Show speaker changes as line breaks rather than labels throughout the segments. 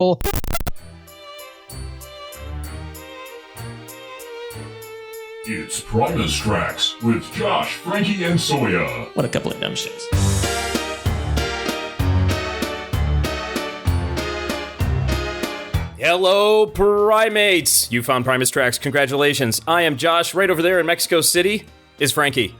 It's Primus Tracks with Josh, Frankie, and Soya.
What a couple of dumb shits. Hello, primates! You found Primus Tracks. Congratulations. I am Josh. Right over there in Mexico City is Frankie.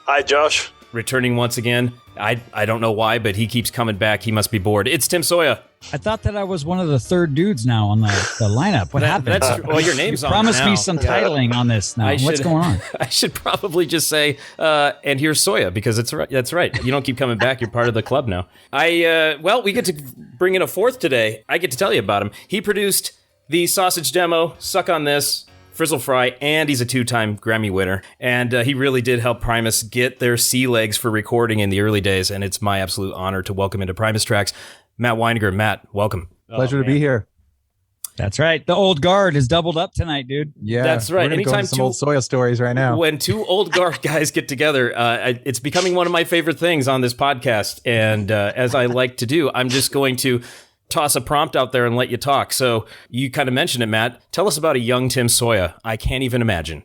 Hi, Josh.
Returning once again. I don't know why, but he keeps coming back. He must be bored. It's Tim Soya.
I thought that I was one of the third dudes now on the lineup. What happened?
Well, your name's
you
on
promised
now.
me some titling on this now. What's going on?
I should probably just say, and here's Soya, because that's right. You don't keep coming back. You're part of the club now. Well, we get to bring in a fourth today. I get to tell you about him. He produced the sausage demo, Suck on This, Frizzle Fry, and he's a two-time Grammy winner. And he really did help Primus get their sea legs for recording in the early days, and it's my absolute honor to welcome into Primus Tracks, Matt Winegar. Matt, welcome.
Pleasure to be here.
That's right. The old guard is doubled up tonight, dude.
Yeah,
that's right.
We're Anytime go some old Soya stories right now.
When two old guard guys get together, it's becoming one of my favorite things on this podcast. And as I like to do, I'm just going to toss a prompt out there and let you talk. So you kind of mentioned it, Matt. Tell us about a young Tim Soya. I can't even imagine.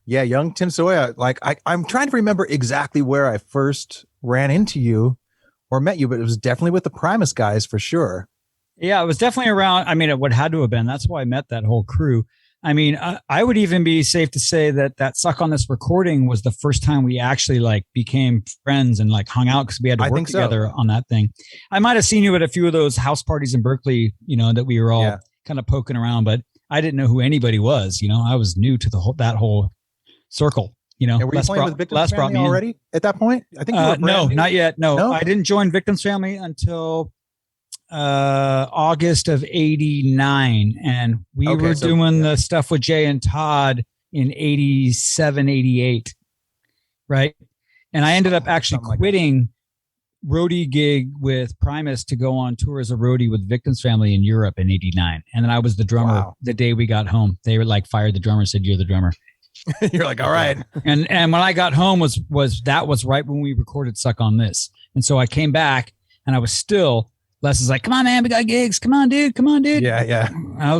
Yeah, young Tim Soya. Like I'm trying to remember exactly where I first ran into you or met you, but it was definitely with the Primus guys for sure.
Yeah, it was definitely around. I mean, it would had to have been. That's why I met that whole crew. I mean, I would even be safe to say that Suck on This recording was the first time we actually like became friends and like hung out because we had to work together on that thing. I might have seen you at a few of those house parties in Berkeley, that we were all kind of poking around, but I didn't know who anybody was. I was new to that whole circle.
Were you playing with Victim's Family already at that point? I think you were
no, not yet. No, I didn't join Victim's Family until August of 89, and we were doing the stuff with Jay and Todd in 87, 88, right? And I ended up actually quitting roadie gig with Primus to go on tour as a roadie with Victim's Family in Europe in 89. And then I was the drummer the day we got home. They were like fired the drummer and said, "You're the drummer."
You're like, all right.
And when I got home was right when we recorded Suck on This. And so I came back and I was still, Les is like, "Come on, man, we got gigs. Come on, dude.
Yeah.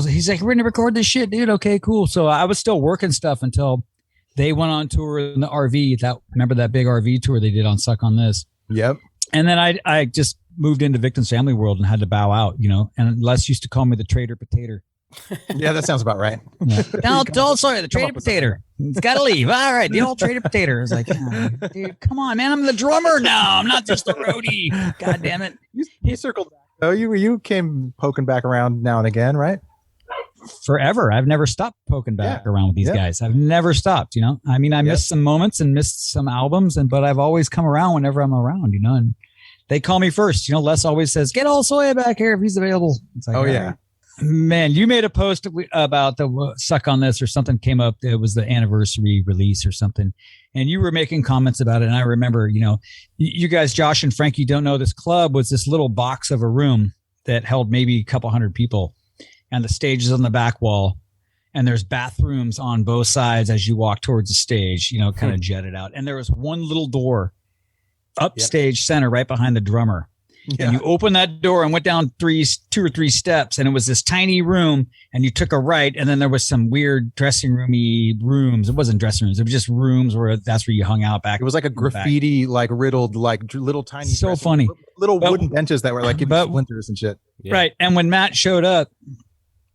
He's like, "We're going to record this shit, dude." Okay, cool. So I was still working stuff until they went on tour in the RV. Remember that big RV tour they did on Suck on This?
Yep.
And then I just moved into Victim's Family world and had to bow out, and Les used to call me the traitor potato.
Yeah, that sounds about right.
Yeah. Sorry, the traitor potato. It's got to leave. All right, the old traitor potato. I was like, dude, come on, man. I'm the drummer now. I'm not just the roadie. God damn it.
You circled back. Oh, you came poking back around now and again, right?
Forever. I've never stopped poking back around with these guys. I've never stopped, I mean, I missed some moments and missed some albums, but I've always come around whenever I'm around, and they call me first. Les always says, "Get all Soya back here if he's available." It's like, right. Man, you made a post about the Suck on This or something came up. It was the anniversary release or something. And you were making comments about it. And I remember, you guys, Josh and Frankie, don't know this club was this little box of a room that held maybe a couple hundred people. And the stage is on the back wall. And there's bathrooms on both sides as you walk towards the stage, kind of jetted out. And there was one little door upstage center right behind the drummer. Yeah. And you opened that door and went down 2 or 3 steps, and it was this tiny room, and you took a right, and then there was some weird dressing roomy rooms. It wasn't dressing rooms. It was just rooms where that's where you hung out back.
It was like a graffiti, like riddled, like little tiny,
so funny,
little wooden benches that were like splinters and shit.
Yeah. Right. And when Matt showed up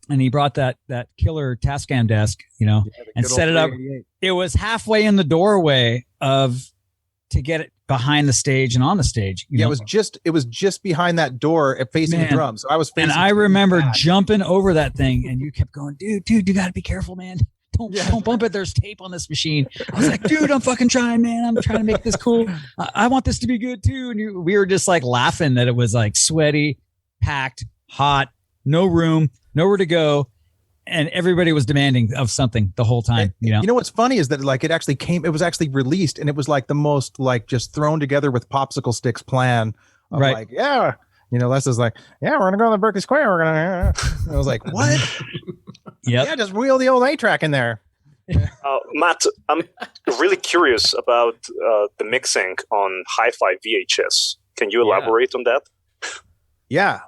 and he brought that killer Tascam desk, and set it up, it was halfway in the doorway to get it behind the stage and on the stage.
It was just behind that door facing the drums. So I was facing.
And I remember jumping over that thing, and you kept going, dude, you got to be careful, man. Don't bump it. There's tape on this machine. I was like, dude, I'm fucking trying, man. I'm trying to make this cool. I want this to be good too. And we were just like laughing that it was like sweaty, packed, hot, no room, nowhere to go. And everybody was demanding of something the whole time.
You know what's funny is that like it was actually released, and it was like the most like just thrown together with popsicle sticks plan of like, Les is like, we're gonna go to the Berkeley Square. We're gonna. And I was like, what? Yeah, just wheel the old A-track in there.
Matt, I'm really curious about the mixing on hi-fi VHS. Can you elaborate on that?
Yeah.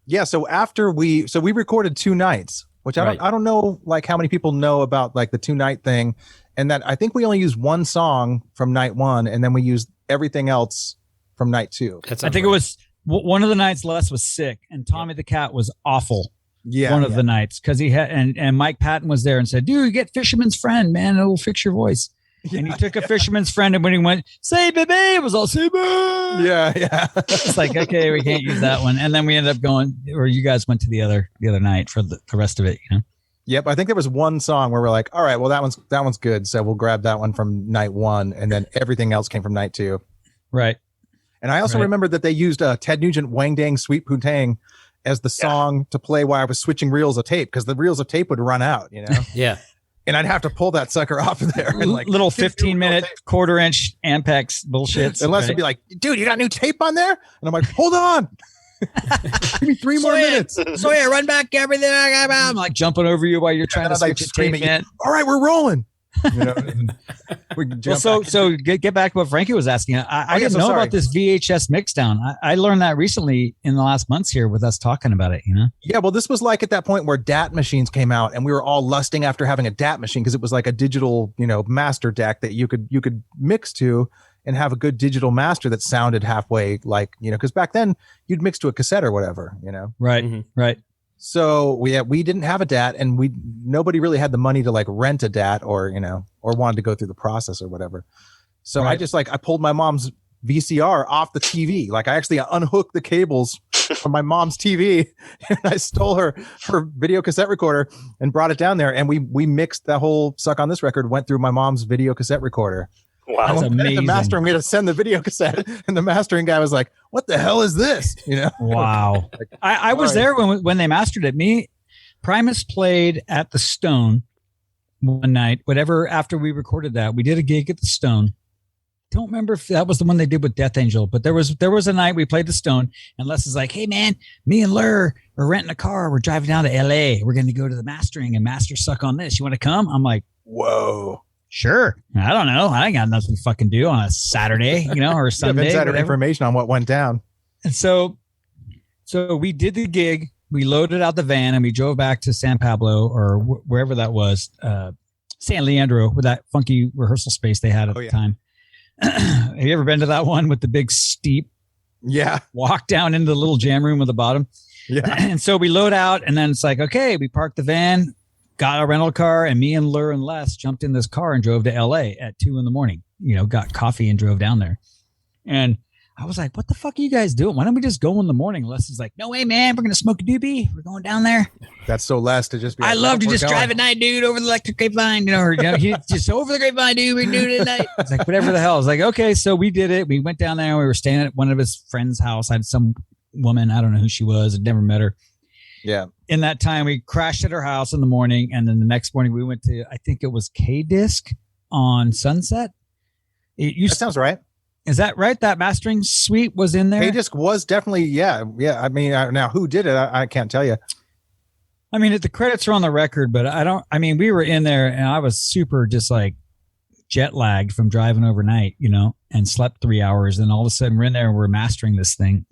Yeah. So after we recorded 2 nights, which I don't know like how many people know about like the 2-night thing, and that I think we only used 1 song from night 1, and then we used everything else from night 2.
I think it was one of the nights Les was sick, and Tommy the Cat was awful. Yeah, one of the nights because he had and Mike Patton was there and said, "Dude, get Fisherman's Friend, man. It'll fix your voice." Yeah, and he took a Fisherman's Friend, and when he went, "Say baby," it was all "say baby." Yeah. It's like, okay, we can't use that one, and then we ended up going, or you guys went to the other night for the rest of it, you know.
Yep, I think there was one song where we're like, all right, well that one's good, so we'll grab that one from night 1, and then everything else came from night 2.
Right.
And I also remember that they used Ted Nugent "Wang Dang Sweet Poontang" as the song to play while I was switching reels of tape, because the reels of tape would run out, you know.
Yeah.
And I'd have to pull that sucker off of there. And like
little 15-minute quarter-inch Ampex bullshit.
Unless it'd be like, dude, you got new tape on there? And I'm like, hold on. Give me 3 more minutes.
So yeah, run back everything I got. I'm like jumping over you while you're trying to switch tape in.
All right, we're rolling. You know,
so get back to what Frankie was asking. I didn't know about this VHS mixdown. I learned that recently in the last months here with us talking about it, you know?
Yeah, well, this was like at that point where DAT machines came out, and we were all lusting after having a DAT machine because it was like a digital, you know, master deck that you could mix to and have a good digital master that sounded halfway like, you know, because back then you'd mix to a cassette or whatever, you know?
Right, right.
So we didn't have a DAT, and nobody really had the money to like rent a DAT or, you know, or wanted to go through the process or whatever. So I just I pulled my mom's VCR off the TV. Like I actually unhooked the cables from my mom's TV, and I stole her video cassette recorder and brought it down there. And we mixed that whole Suck on This record, went through my mom's video cassette recorder.
Wow,
that's amazing.
The mastering, we had to send the video cassette, and the mastering guy was like, "What the hell is this?" You know?
Wow. I was there when they mastered it. Primus played at the Stone one night. Whatever. After we recorded that, we did a gig at the Stone. Don't remember if that was the one they did with Death Angel, but there was a night we played the Stone, and Les is like, "Hey man, me and Lur are renting a car. We're driving down to LA. We're going to go to the mastering and master Suck on This. You want to come?" I'm like,
"Whoa."
Sure. I don't know. I ain't got nothing to fucking do on a Saturday, you know, or Sunday.
Insider information on what went down.
And so we did the gig. We loaded out the van and we drove back to San Pablo or wherever that was, San Leandro, with that funky rehearsal space they had at the time. Have you ever been to that one with the big steep walk down into the little jam room at the bottom? Yeah. And so we load out, and then it's like, okay, we parked the van, got a rental car, and me and Lur and Les jumped in this car and drove to LA at 2 a.m. You know, got coffee and drove down there. And I was like, what the fuck are you guys doing? Why don't we just go in the morning? Les is like, no way, man. We're going to smoke a doobie. We're going down there.
That's so Les to just be like,
I love to just drive at night, dude, over the electric grapevine. You know, he just over the grapevine, dude. We do it at night. It's like, whatever the hell. I was like, okay. So we did it. We went down there. We were staying at one of his friend's house. I had some woman. I don't know who she was. I'd never met her.
Yeah.
In that time, we crashed at her house in the morning. And then the next morning we went to, I think it was K-Disc on Sunset.
That sounds right.
Is that right? That mastering suite was in there?
K-Disc was definitely, yeah. I mean, now who did it? I can't tell you.
I mean, the credits are on the record, but we were in there and I was super just like jet lagged from driving overnight, you know, and slept 3 hours. And all of a sudden we're in there and we're mastering this thing.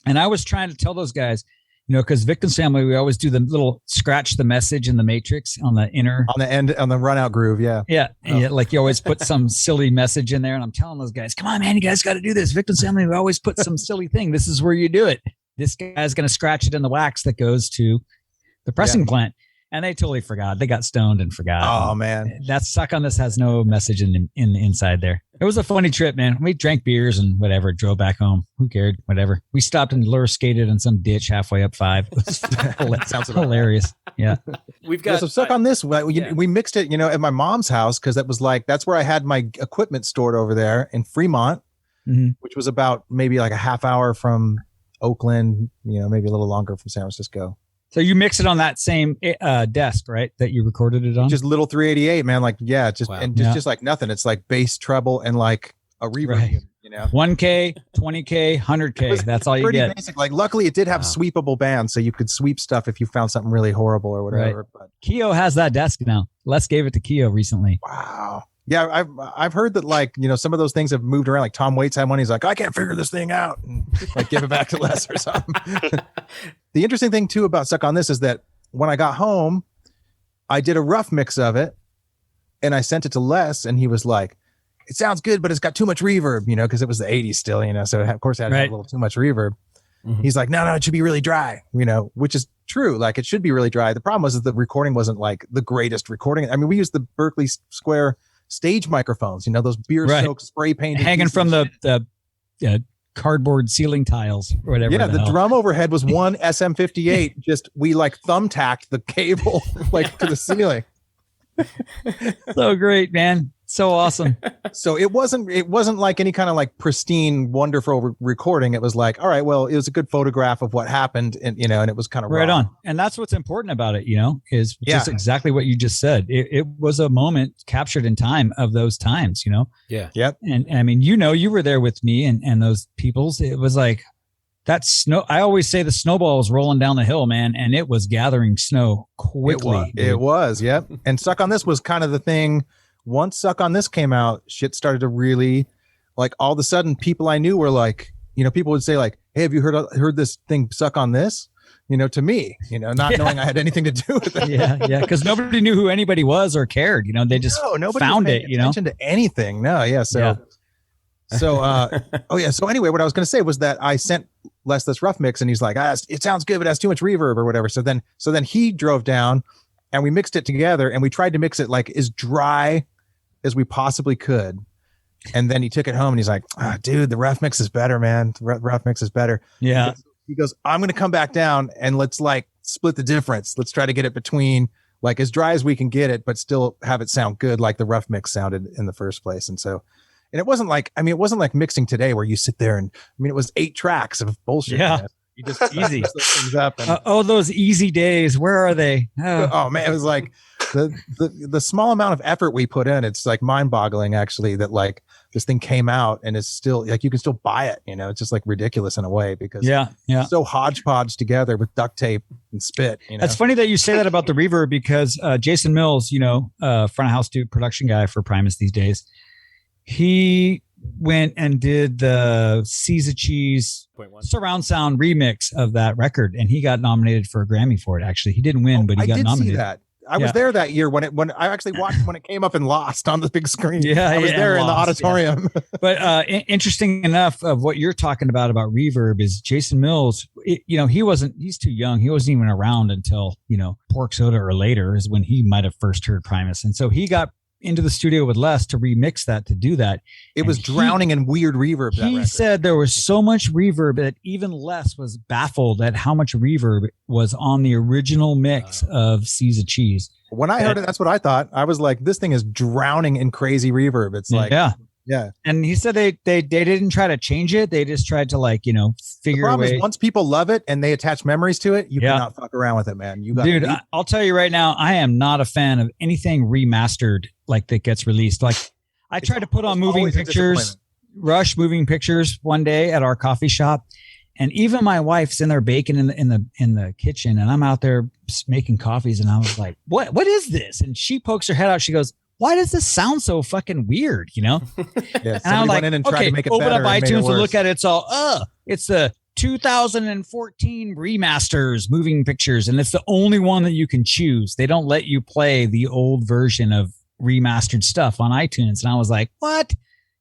And I was trying to tell those guys, you know, because Victim's Family, we always do the little scratch the message in the matrix on the inner.
On the end, on the run out groove. Yeah.
Yeah. Oh. Yeah. Like you always put some silly message in there. And I'm telling those guys, come on, man, you guys got to do this. Victim's Family, we always put some silly thing. This is where you do it. This guy's going to scratch it in the wax that goes to the pressing plant. And they totally forgot. They got stoned and forgot.
Oh, man.
That Suck on This has no message in the inside there. It was a funny trip, man. We drank beers and whatever, drove back home. Who cared? Whatever. We stopped and lure skated in some ditch halfway up 5. It was sounds hilarious. Yeah.
We've got
some Suck on This. We mixed it, you know, at my mom's house because that was like, that's where I had my equipment stored over there in Fremont, which was about maybe like a half hour from Oakland, you know, maybe a little longer from San Francisco.
So you mix it on that same desk, right? That you recorded it on?
Just little 388, man. Like, yeah, just just like nothing. It's like bass, treble, and like a reverb, you know?
1K, 20K, 100K. That's all you get.
Basic. Like, luckily, it did have sweepable bands, so you could sweep stuff if you found something really horrible or whatever.
Right. But Keo has that desk now. Les gave it to Keo recently.
Wow. Yeah, I've heard that like, you know, some of those things have moved around. Like Tom Waits had one. He's like, I can't figure this thing out, and like give it back to Les or something. The interesting thing too about Suck on This is that when I got home, I did a rough mix of it, and I sent it to Les, and he was like, "It sounds good, but it's got too much reverb," you know, because it was the '80s still, you know. So of course, it had to have a little too much reverb. Mm-hmm. He's like, no, it should be really dry, you know, which is true. Like it should be really dry. The problem was that the recording wasn't like the greatest recording. I mean, we used the Berkeley Square stage microphones, you know, those beer soaked spray painted
hanging from the cardboard ceiling tiles or whatever.
Yeah, the drum overhead was one SM58. Just we like thumbtacked the cable like to the ceiling.
So great, man. So awesome.
So it wasn't like any kind of like pristine, wonderful recording. It was like, all right, well, it was a good photograph of what happened, and you know, and it was kind of
right
raw.
on. And that's what's important about it, you know, is just exactly what you just said. It was a moment captured in time of those times, you know.
Yeah.
Yep.
And I mean, you know, you were there with me and those peoples. It was like that snow. I always say the snowball was rolling down the hill, man, and it was gathering snow quickly.
It was, yep. And Suck on This was kind of the thing. Once Suck on This came out, shit started to really, like, all of a sudden people I knew were like, you know, people would say like, hey, have you heard this thing Suck on This? You know, to me, you know, not knowing I had anything to do with it.
Yeah. Because nobody knew who anybody was or cared. You know, they just found it, you know.
Attention to anything. No, yeah. So So anyway, what I was going to say was that I sent Les this rough mix, and he's like, it sounds good, but it has too much reverb or whatever. So then he drove down, and we mixed it together, and we tried to mix it like as dry as we possibly could. And then he took it home, and he's like, dude, the rough mix is better, man. The rough mix is better.
Yeah.
He goes, I'm going to come back down and let's like split the difference. Let's try to get it between like as dry as we can get it, but still have it sound good like the rough mix sounded in the first place. And it wasn't like mixing today where you sit there and, I mean, it was 8 tracks of bullshit.
Yeah.
Man. You just easy things up. And,
those easy days. Where are they?
Oh man, it was like the small amount of effort we put in. It's like mind boggling actually that like this thing came out and it's still like, you can still buy it. You know, it's just like ridiculous in a way because it's so hodgepodge together with duct tape and spit. You know?
That's funny that you say that about the reverb because Jason Mills, you know, front of house dude, production guy for Primus these days, he went and did the C's of Cheese surround sound remix of that record, and he got nominated for a Grammy for it. Actually, he didn't win, but he got nominated.
See that. I was there that year when I actually watched when it came up and Lost on the big screen.
Yeah,
I was there in the auditorium.
Yeah. But interesting enough, of what you're talking about reverb is Jason Mills. You know, he's too young. He wasn't even around until, you know, Pork Soda or later is when he might have first heard Primus, and so he got into the studio with Les to remix that, to do that.
It was drowning in weird reverb.
He said there was so much reverb that even Les was baffled at how much reverb was on the original mix of C's of Cheese.
When I heard it, that's what I thought. I was like, this thing is drowning in crazy reverb. It's like, yeah. And
he said they didn't try to change it. They just tried to, like, you know, figure
the problem
a way.
Is once people love it and they attach memories to it, you cannot fuck around with it, man.
Dude, I'll tell you right now, I am not a fan of anything remastered like that gets released. Like I tried to put on Rush Moving Pictures one day at our coffee shop, and even my wife's in there baking in the kitchen, and I'm out there making coffees, and I was like, what is this? And she pokes her head out. She goes, why does this sound so fucking weird? You know?
Yeah,
and I'm like,
went in and tried to make it
open
better
up iTunes and look at it. It's all, it's the 2014 remasters Moving Pictures. And it's the only one that you can choose. They don't let you play the old version of remastered stuff on iTunes. And I was like, what?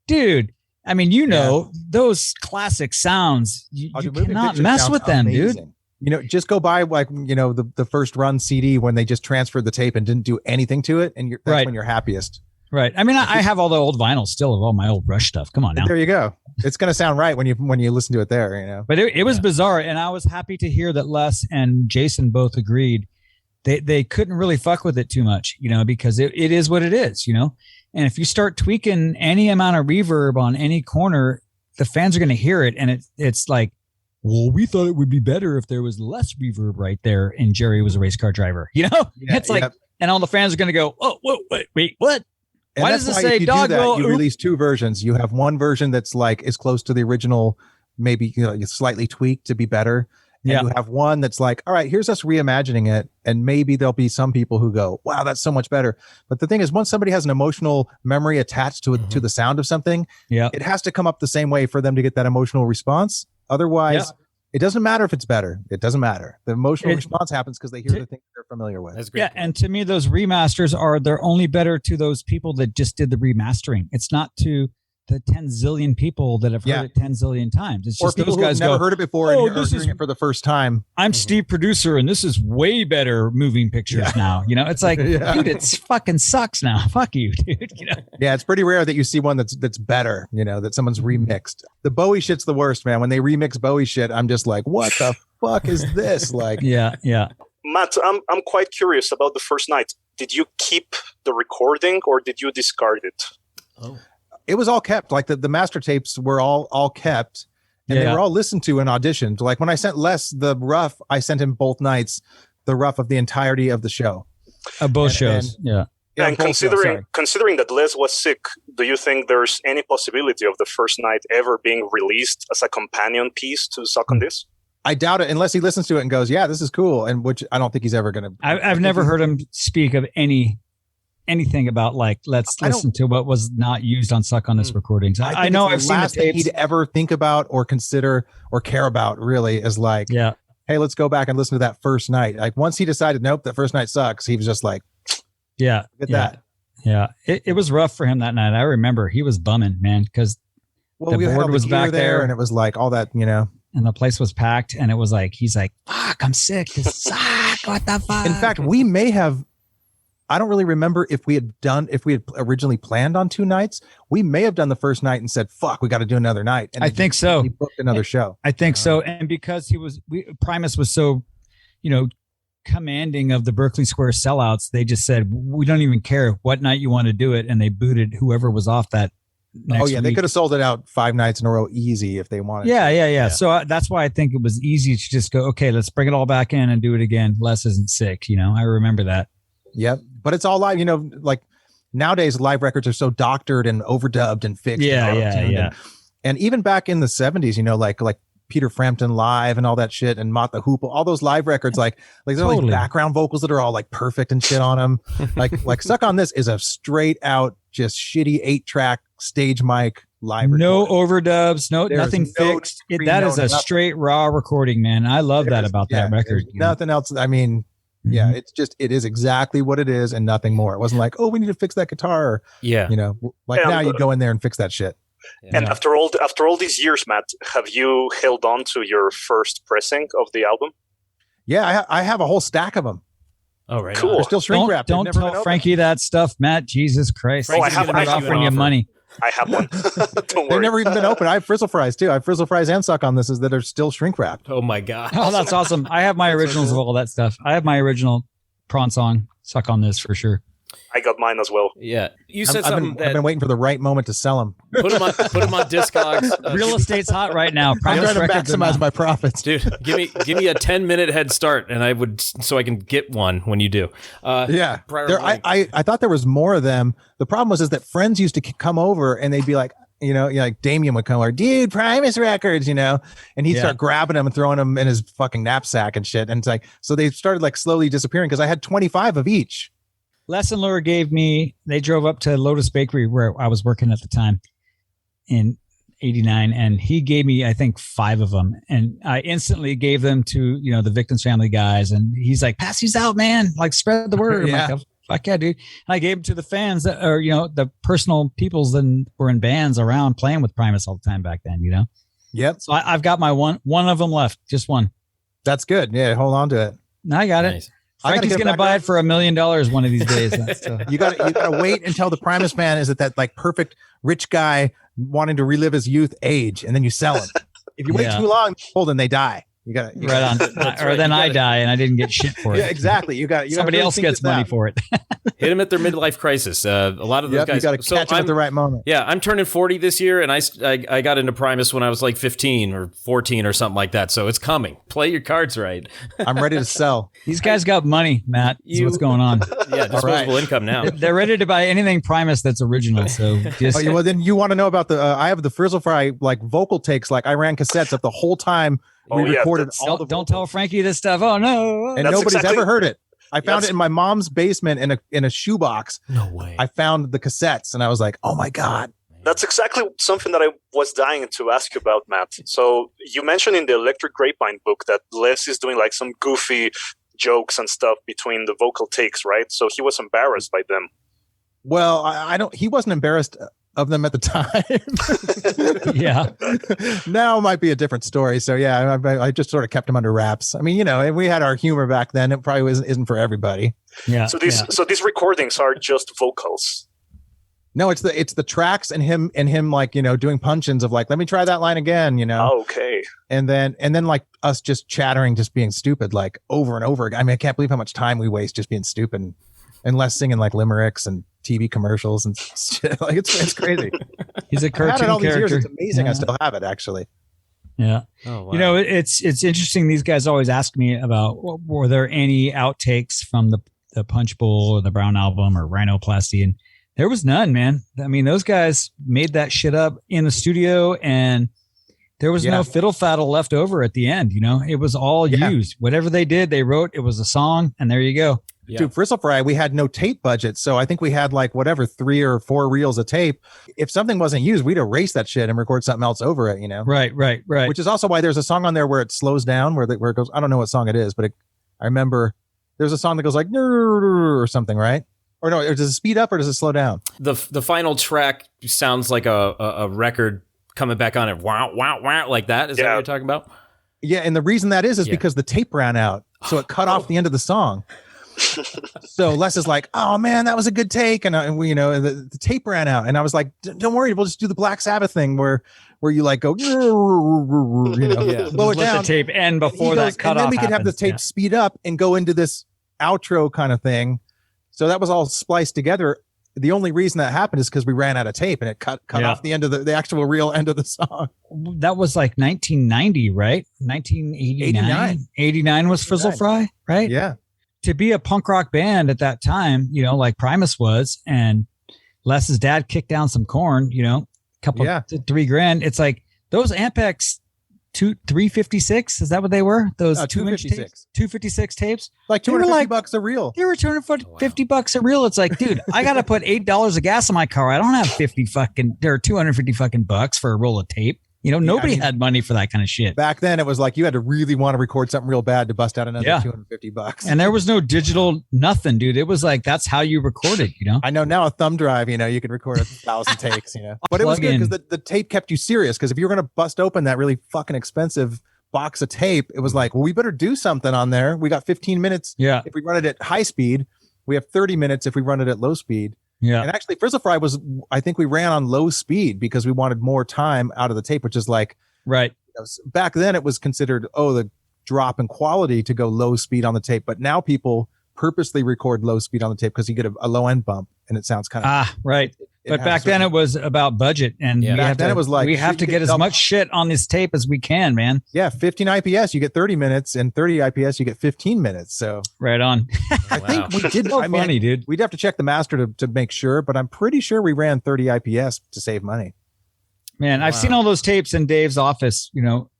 Dude. I mean, you know, those classic sounds, you cannot mess with them, dude.
You know, just go buy like, you know, the first run CD when they just transferred the tape and didn't do anything to it. And that's when you're happiest.
Right. I mean, I have all the old vinyls still of all my old Rush stuff. Come on now.
There you go. It's going to sound right when you listen to it there, you know.
But it was bizarre. And I was happy to hear that Les and Jason both agreed they couldn't really fuck with it too much, you know, because it is what it is, you know. And if you start tweaking any amount of reverb on any corner, the fans are going to hear it. And it's like, well, we thought it would be better if there was less reverb right there and Jerry was a race car driver. You know, it's like, and all the fans are going to go, oh, wait, what?
And
why does it say
dog? You release 2 versions. You have one version that's like as close to the original, maybe, you know, slightly tweaked to be better.
Yeah.
you have one that's like, all right, here's us reimagining it. And maybe there'll be some people who go, wow, that's so much better. But the thing is, once somebody has an emotional memory attached to it, to the sound of something, it has to come up the same way for them to get that emotional response. Otherwise, it doesn't matter if it's better. It doesn't matter. The emotional response happens because they hear the things they're familiar with.
That's great.
Yeah, and to me, those remasters they're only better to those people that just did the remastering. It's not to the 10 zillion people that have heard it 10 zillion times. It's just
people
those guys
who've never heard it before and are hearing it for the first time.
I'm Steve Producer, and this is way better moving pictures now. You know, it's like, dude, it's fucking sucks now. Fuck you, dude. You know?
Yeah, it's pretty rare that you see one that's better. You know, that someone's remixed. The Bowie shit's the worst, man. When they remix Bowie shit, I'm just like, what the fuck is this? Like,
yeah.
Matt, I'm quite curious about the first night. Did you keep the recording or did you discard it?
Oh.
It was all kept. Like the master tapes were all kept, and they were all listened to and auditioned. Like when I sent Les the rough, I sent him both nights the rough of the entirety of the show.
Both shows.
And considering that Les was sick, do you think there's any possibility of the first night ever being released as a companion piece to Suck on This?
I doubt it, unless he listens to it and goes, "Yeah, this is cool," and which I don't think he's ever going to.
I've never heard him speak of anything about like let's listen to what was not used on Suck on This recordings. I know I've seen the tapes
he'd ever think about or consider or care about really is like, hey, let's go back and listen to that first night. Like once he decided, nope, that first night sucks. He was just like, that.
Yeah, it was rough for him that night. I remember he was bumming, man, because the board was back there
and it was like all that, you know.
And the place was packed, and it was like he's like, "Fuck, I'm sick. This sucks. What the fuck?"
In fact, we may have. I don't really remember if we had originally planned on 2 nights. We may have done the first night and said, "Fuck, we got to do another night." And
I think so.
He booked another show.
I think so, and because Primus was so, you know, commanding of the Berkeley Square sellouts, they just said, "We don't even care what night you want to do it," and they booted whoever was off that.
They could have sold it out 5 nights in a row easy if they wanted.
Yeah. So that's why I think it was easy to just go, okay, let's bring it all back in and do it again. Les isn't sick, you know. I remember that.
Yep, but it's all live. You know, like nowadays, live records are so doctored and overdubbed and fixed.
Yeah.
And even back in the 70s, you know, like Peter Frampton live and all that shit, and Mott the Hoople, all those live records, like there's all these background vocals that are all like perfect and shit on them. like Suck on This is a straight out just shitty 8-track stage mic live.
No overdubs, nothing fixed. That is a straight raw recording, man. I love that about that record.
Nothing else. I mean, it is exactly what it is and nothing more. It wasn't like, oh, we need to fix that guitar. Or, you know, like now you go in there and fix that shit.
And after all these years, Matt, have you held on to your first pressing of the album?
Yeah, I have a whole stack of them.
Oh, right.
Cool.
They're still shrink wrapped.
Don't tell Frankie that stuff, Matt. Jesus Christ.
I have
offering you money.
I have one. Don't worry.
They've never even been open. I have Frizzle Fries too. I have Frizzle Fries and Suck on This that are still shrink wrapped.
Oh my God.
Oh, that's awesome. I have my originals of all that stuff. I have my original Prawn Song, Suck on This for sure.
I got mine as well.
Yeah. You said
I've been waiting for the right moment to sell them.
Put them on Discogs.
Real estate's hot right now.
I'm trying to maximize my profits.
Dude, give me a 10-minute head start, and so I can get one when you do.
I thought there was more of them. The problem was that friends used to come over and they'd be like, you know, like Damien would come over, dude, Primus records, you know, and he'd start grabbing them and throwing them in his fucking knapsack and shit. And it's like, so they started like slowly disappearing because I had 25 of each.
Les and Laura they drove up to Lotus Bakery where I was working at the time in 89. And he gave me, I think, 5 of them. And I instantly gave them to, you know, the Victims Family guys. And he's like, pass these out, man. Like, spread the word. I'm like, fuck yeah, dude. And I gave them to the fans that are, you know, the personal peoples that were in bands around playing with Primus all the time back then, you know?
Yep.
So I've got my one of them left. Just one.
That's good. Yeah. Hold on to it.
No, I got it. Frankie's going to buy it for $1 million one of these days.
You got to wait until the Primus man is at that like perfect rich guy wanting to relive his youth age, and then you sell him. If you wait too long, then they die. You got to
right on. Or then I die and I didn't get shit for it.
Yeah, exactly. Somebody
else gets money for it.
Hit them at their midlife crisis. A lot of those guys.
You got to catch them at the right moment.
Yeah, I'm turning 40 this year, and I got into Primus when I was like 15 or 14 or something like that. So it's coming. Play your cards right.
I'm ready to sell.
These guys got money, Matt. Is what's going on.
disposable income now.
They're ready to buy anything Primus that's original. So just
well, then you want to know about the? I have the Frizzle Fry like vocal takes. Like I ran cassettes up the whole time we recorded all the.
Don't tell Frankie this stuff. Oh no!
And nobody's ever heard it. I found it in my mom's basement in a shoebox.
No way.
I found the cassettes and I was like, oh my God.
That's exactly something that I was dying to ask you about, Matt. So you mentioned in the Electric Grapevine book that Les is doing like some goofy jokes and stuff between the vocal takes, right? So he was embarrassed by them.
Well, I don't. He wasn't embarrassed of them at the time.
Yeah.
Now might be a different story. So yeah, I just sort of kept them under wraps. I mean, and we had our humor back then. It probably isn't for everybody.
Yeah.
So these recordings are just vocals.
No, it's the tracks and him like, doing punch-ins of like, let me try that line again,
Oh, okay.
And then like us just chattering, just being stupid, like over and over again. I mean, I can't believe how much time we waste just being stupid and less singing like limericks and TV commercials and shit. Like it's crazy.
He's a cartoon
I had it all these
character.
years. It's amazing. Yeah. I still have it actually.
Yeah.
Oh, wow.
It's interesting. These guys always ask me about, were there any outtakes from the Punch Bowl or the Brown album or Rhinoplasty? And there was none, man. I mean, those guys made that shit up in the studio and there was no fiddle faddle left over at the end. It was all used. Whatever they did, they wrote, it was a song and there you go.
Yeah.
Dude, Frizzle Fry, we had no tape budget. So I think we had like 3 or 4 reels of tape. If something wasn't used, we'd erase that shit and record something else over it,
Right.
Which is also why there's a song on there where it slows down, where it goes, I don't know what song it is, but I remember there's a song that goes like, or something, right? Or no, does it speed up or does it slow down?
The final track sounds like a record coming back on it. Wow, wow, wow, like that. Is that what you're talking about?
Yeah, and the reason that is because the tape ran out. So it cut off the end of the song. So Les is like, oh man, that was a good take. And the tape ran out. And I was like, don't worry, we'll just do the Black Sabbath thing where you like go, blow it down.
The tape end before that cut off.
And then we could have the
happens.
tape speed up and go into this outro kind of thing. So that was all spliced together. The only reason that happened is because we ran out of tape and it cut off the end of the actual real end of the song.
That was like 1990, right? 1989. 89 was Frizzle Fry, right?
Yeah.
To be a punk rock band at that time, like Primus was, and Les's dad kicked down some corn, couple $3,000. It's like those Ampex 356, is that what they were? Those 256 256 tapes,
like $250 a reel.
They were $250 a reel. It's like, dude, I gotta put $8 of gas in my car. I don't have $250 for a roll of tape. Nobody had money for that kind of shit.
Back then, it was like you had to really want to record something real bad to bust out another $250.
And there was no digital nothing, dude. It was like that's how you recorded.
I know now a thumb drive. You could record 1,000 takes. But it was good because the tape kept you serious. Because if you were going to bust open that really fucking expensive box of tape, it was like, well, we better do something on there. We got 15 minutes.
Yeah.
If we run it at high speed, we have 30 minutes if we run it at low speed.
Yeah.
And actually, Frizzle Fry I think we ran on low speed because we wanted more time out of the tape, which is like,
right.
Back then it was considered, the drop in quality to go low speed on the tape. But now people purposely record low speed on the tape because you get a low end bump and it sounds kind of.
Right. But back then it was about budget. And
it was like,
we have to get as much shit on this tape as we can, man.
Yeah. 15 IPS, you get 30 minutes and 30 IPS, you get 15 minutes. So
right on.
I think we did.
Funny, dude.
We'd have to check the master to make sure, but I'm pretty sure we ran 30 IPS to save money.
Man, I've seen all those tapes in Dave's office,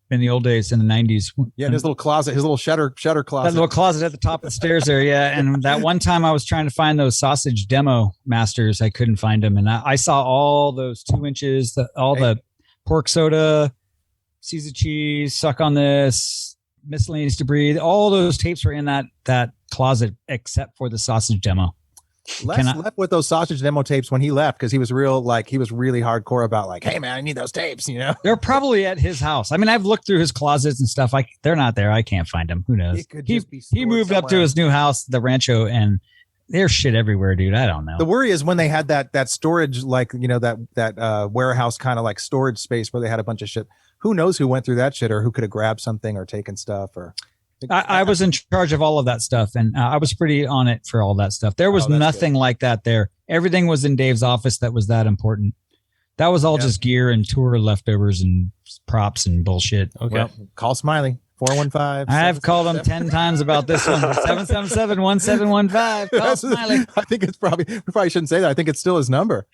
in the old days in the 90s.
Yeah, in his little closet, his little shutter closet.
That little closet at the top of the stairs there, yeah. And that one time I was trying to find those sausage demo masters, I couldn't find them. And I saw all those 2 inches, the pork soda, Caesar cheese, suck on this, miscellaneous debris. All those tapes were in that closet except for the sausage demo.
Les left with those sausage demo tapes when he left because he was really hardcore about like, hey man, I need those tapes,
They're probably at his house. I mean, I've looked through his closets and stuff. They're not there. I can't find them. Who knows? He moved up to his new house, the Rancho, and there's shit everywhere, dude. I don't know.
The worry is when they had that storage, like, that warehouse kind of like storage space where they had a bunch of shit. Who knows who went through that shit or who could have grabbed something or taken stuff or.
I was in charge of all of that stuff, and I was pretty on it for all that stuff. There was nothing like that there. Everything was in Dave's office that was that important. That was all just gear and tour leftovers and props and bullshit.
Okay.
Well, call Smiley. 415.
I've called him 10 times about this one. 777-1715. Call Smiley.
I think it's we probably shouldn't say that. I think it's still his number.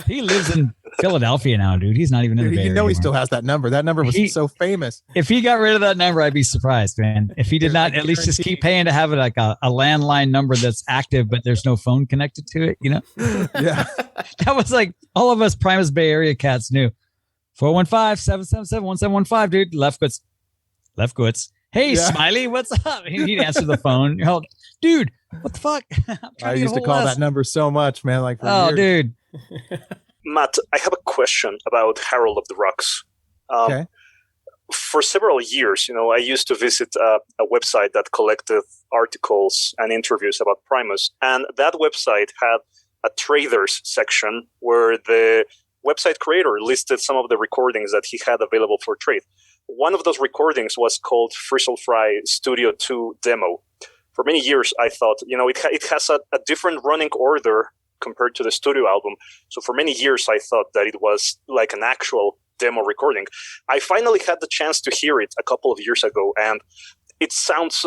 He lives in Philadelphia now, dude. He's not even in the Bay Area
he still has that number. That number was so famous.
If he got rid of that number, I'd be surprised, man. If he did not at least just keep paying to have it like a landline number that's active, but there's no phone connected to it, you know?
Yeah.
That was like all of us Primus Bay Area cats knew. 415-777-1715, dude. Lefkowitz. Hey,
Yeah.
Smiley, what's up? He'd answer the phone. You're like, dude, what the fuck?
I used to call that number so much, man. Like, for years.
Dude.
Matt, I have a question about Harold of the Rocks.
Okay.
For several years, I used to visit a website that collected articles and interviews about Primus, and that website had a traders section where the website creator listed some of the recordings that he had available for trade. One of those recordings was called Frizzle Fry Studio 2 Demo. For many years, I thought, it has a different running order compared to the studio album. So for many years, I thought that it was like an actual demo recording. I finally had the chance to hear it a couple of years ago, and it sounds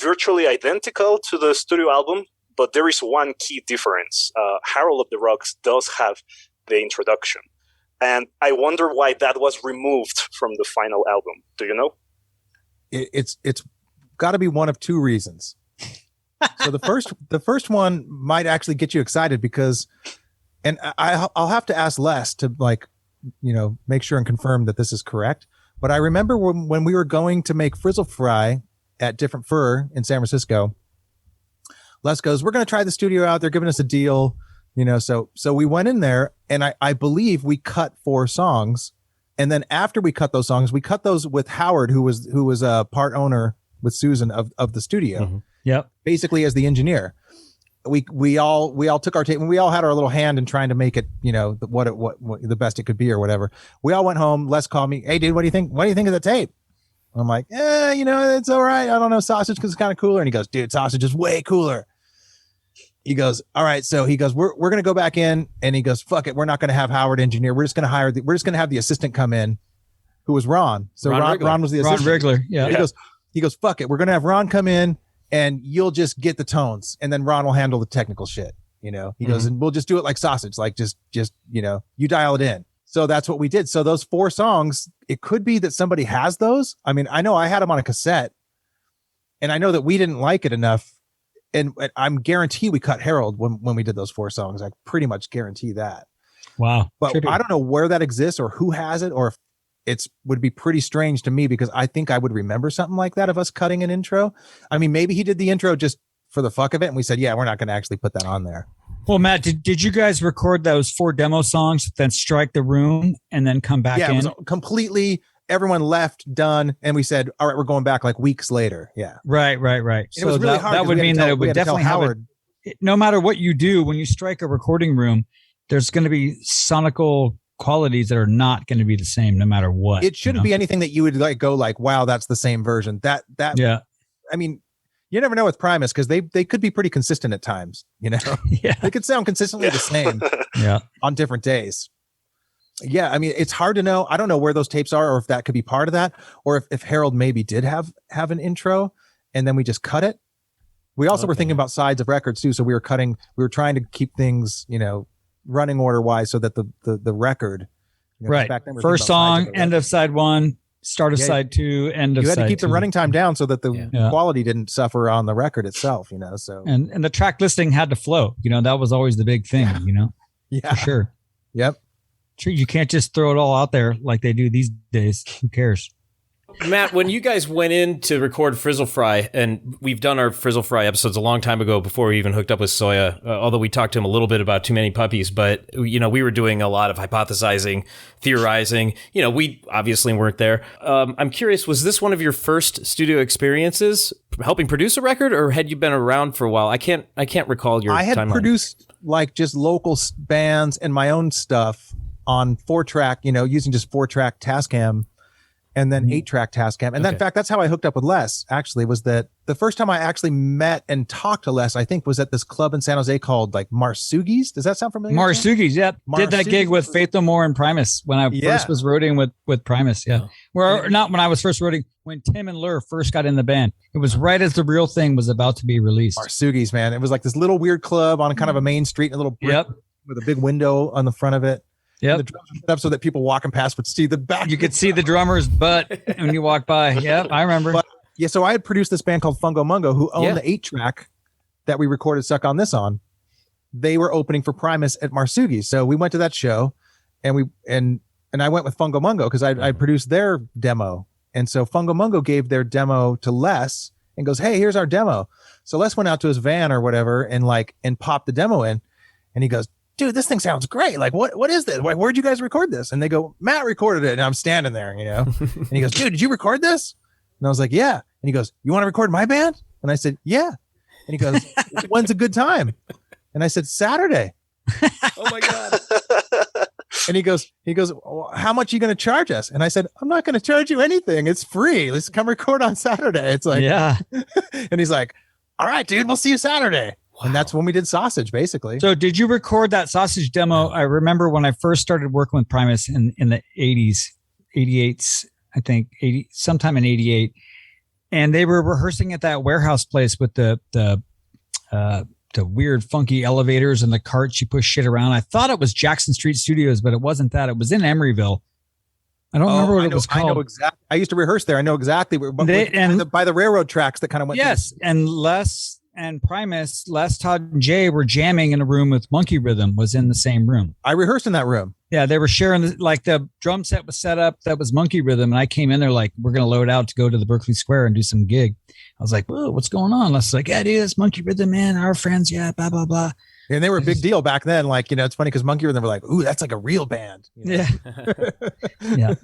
virtually identical to the studio album, but there is one key difference. Harold of the Rocks does have the introduction, and I wonder why that was removed from the final album. Do you know?
It's got to be one of two reasons. So the first one might actually get you excited because, and I'll have to ask Les to make sure and confirm that this is correct. But I remember when we were going to make Frizzle Fry at Different Fur in San Francisco, Les goes, "We're going to try the studio out. They're giving us a deal, So we went in there, and I believe we cut 4 songs, and then after we cut those songs, we cut those with Howard, who was a part owner with Susan of the studio.
Mm-hmm. Yep.
Basically as the engineer. We all took our tape, and we all had our little hand in trying to make it, what the best it could be or whatever. We all went home. Les called me. "Hey dude, what do you think? What do you think of the tape?" I'm like, it's all right. I don't know, Sausage, because it's kind of cooler. And he goes, "Dude, Sausage is way cooler." He goes, "All right." So he goes, we're going to go back in, and he goes, "Fuck it. We're not going to have Howard engineer. We're just going to have the assistant come in," who was Ron. So Ron was the assistant.
Ron Rigler. Yeah.
He goes, "Fuck it. We're going to have Ron come in, and you'll just get the tones, and then Ron will handle the technical shit." He goes, "And we'll just do it like Sausage, like just you dial it in." So that's what we did. So those 4 songs, it could be that somebody has those. I mean, I know I had them on a cassette, and I know that we didn't like it enough. And I'm guarantee we cut Harold when we did those 4 songs. I pretty much guarantee that.
Wow.
But I don't know where that exists or who has it, or if would be pretty strange to me, because I think I would remember something like that of us cutting an intro. I mean, maybe he did the intro just for the fuck of it, and we said, "Yeah, we're not going to actually put that on there."
Well, Matt, did you guys record those 4 demo songs, then strike the room and then come back in?
Yeah, it was completely, everyone left, done, and we said, "All right, we're going back," like weeks later. Yeah.
Right.
So it was really hard.
That would mean that it would definitely have no matter what you do, when you strike a recording room, there's going to be sonical qualities that are not going to be the same no matter what.
It shouldn't be anything that you would go wow, that's the same version. That
yeah.
I mean, you never know with Primus, because they could be pretty consistent at times.
Yeah.
They could sound consistently the same.
Yeah.
On different days. Yeah, I mean, it's hard to know. I don't know where those tapes are, or if that could be part of that, or if Harold maybe did have an intro and then we just cut it. We also were thinking about sides of records too, so we were trying to keep things running order wise, so that the record
right, back then first song, end of side 1, start of side 2, end of side 2. You had to
keep the running time down so that the quality didn't suffer on the record itself, so.
And the track listing had to flow, that was always the big thing,
Yeah.
For sure.
Yep.
Sure, you can't just throw it all out there like they do these days. Who cares?
Matt, when you guys went in to record Frizzle Fry, and we've done our Frizzle Fry episodes a long time ago before we even hooked up with Soya, although we talked to him a little bit about Too Many Puppies, but, we were doing a lot of hypothesizing, theorizing. We obviously weren't there. I'm curious, was this one of your first studio experiences helping produce a record, or had you been around for a while? I can't recall your timeline.
I had produced just local bands and my own stuff on 4-track, using just 4-track Tascam. and then 8-track Tascam. And in fact, that's how I hooked up with Les, actually, was that the first time I actually met and talked to Les, I think, was at this club in San Jose called like Marsugi's. Does that sound familiar?
Marsugi's, yep. Did that gig with Faith No More and Primus when I first was roading with Primus, not when I was first roading, when Tim and Lur first got in the band. It was right as The Real Thing was about to be released.
Marsugi's, man. It was like this little weird club on kind of a main street, a little brick with a big window on the front of it.
Yeah,
the drums were set up so that people walking past would see the back.
You could see the drummer's butt when you walk by. Yep, I remember.
But, so I had produced this band called Fungo Mungo, who owned the 8-track that we recorded Suck on This on. They were opening for Primus at Marsugi's. So we went to that show, and I went with Fungo Mungo because I produced their demo. And so Fungo Mungo gave their demo to Les and goes, "Hey, here's our demo." So Les went out to his van or whatever and popped the demo in, and he goes, "Dude, this thing sounds great. Like, what is this? Where'd you guys record this?" And they go, "Matt recorded it." And I'm standing there, and he goes, "Dude, did you record this?" And I was like, "Yeah." And he goes, "You want to record my band?" And I said, "Yeah." And he goes, "When's a good time?" And I said, "Saturday."
Oh my God.
And he goes, well, "How much are you going to charge us?" And I said, "I'm not going to charge you anything. It's free. Let's come record on Saturday." It's like,
yeah.
And he's like, "All right, dude, we'll see you Saturday." Wow. And that's when we did Sausage, basically.
So did you record that Sausage demo? I remember when I first started working with Primus in the 80s, 88s, I think, sometime in 88. And they were rehearsing at that warehouse place with the weird funky elevators and the carts you push shit around. I thought it was Jackson Street Studios, but it wasn't that. It was in Emeryville. I don't remember what it was called.
I know exactly. I used to rehearse there. I know exactly where, by the railroad tracks that kind of went.
Yes, and Les and Primus, Les, Todd, and Jay were jamming in a room with Monkey Rhythm. Was in the same room.
I rehearsed in that room.
Yeah, they were sharing the drum set was set up. That was Monkey Rhythm, and I came in there like, we're gonna load out to go to the Berkeley Square and do some gig. I was like, "Whoa, what's going on?" Les was like, "Yeah, dude, it's Monkey Rhythm, man. Our friends, yeah, blah blah blah."
And they were a big deal back then. Like, it's funny because Monkey Rhythm were like, "Ooh, that's like a real band."
Yeah, yeah.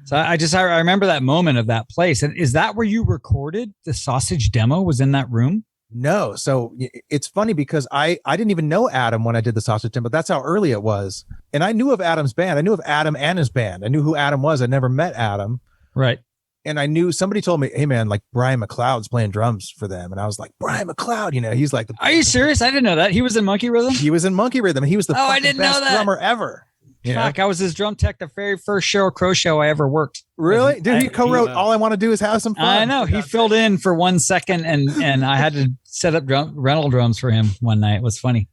So I remember that moment of that place. And is that where you recorded the Sausage demo? Was in that room?
No. So it's funny because I didn't even know Adam when I did the Sausage demo. That's how early it was. And I knew of Adam's band. I knew of Adam and his band. I knew who Adam was. I never met Adam.
Right.
And I knew somebody told me, "Hey man, like Brian McLeod's playing drums for them." And I was like, "Brian McLeod, he's like
Are you serious? I didn't know that. He was in Monkey Rhythm?
He was in Monkey Rhythm. He was the
I didn't
best
know that.
drummer ever.
Fuck, I was his drum tech the very first Sheryl Crow show I ever worked.
Really? Dude, he co-wrote All I Want to Do Is Have Some Fun.
I know. He filled in for 1 second and I had to set up rental drums for him one night. It was funny.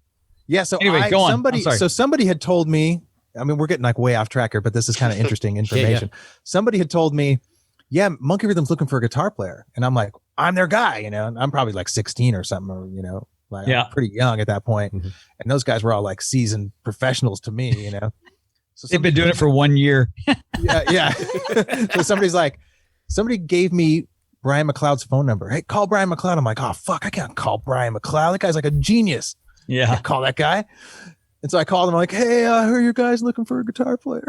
Yeah. So
anyway, go on.
Somebody had told me, I mean, we're getting like way off track here, but this is kind of interesting information. Yeah. Somebody had told me, "Yeah, Monkey Rhythm's looking for a guitar player." And I'm like, "I'm their guy," and I'm probably like 16 or something, or, I'm pretty young at that point. Mm-hmm. And those guys were all like seasoned professionals to me, So
they've been doing it for 1 year.
Yeah. So somebody gave me Brian McLeod's phone number. "Hey, call Brian McLeod." I'm like, "Oh, fuck, I can't call Brian McLeod. That guy's like a genius."
Yeah.
I can't call that guy. And so I called him. I'm like, "Hey, I heard you guys looking for a guitar player."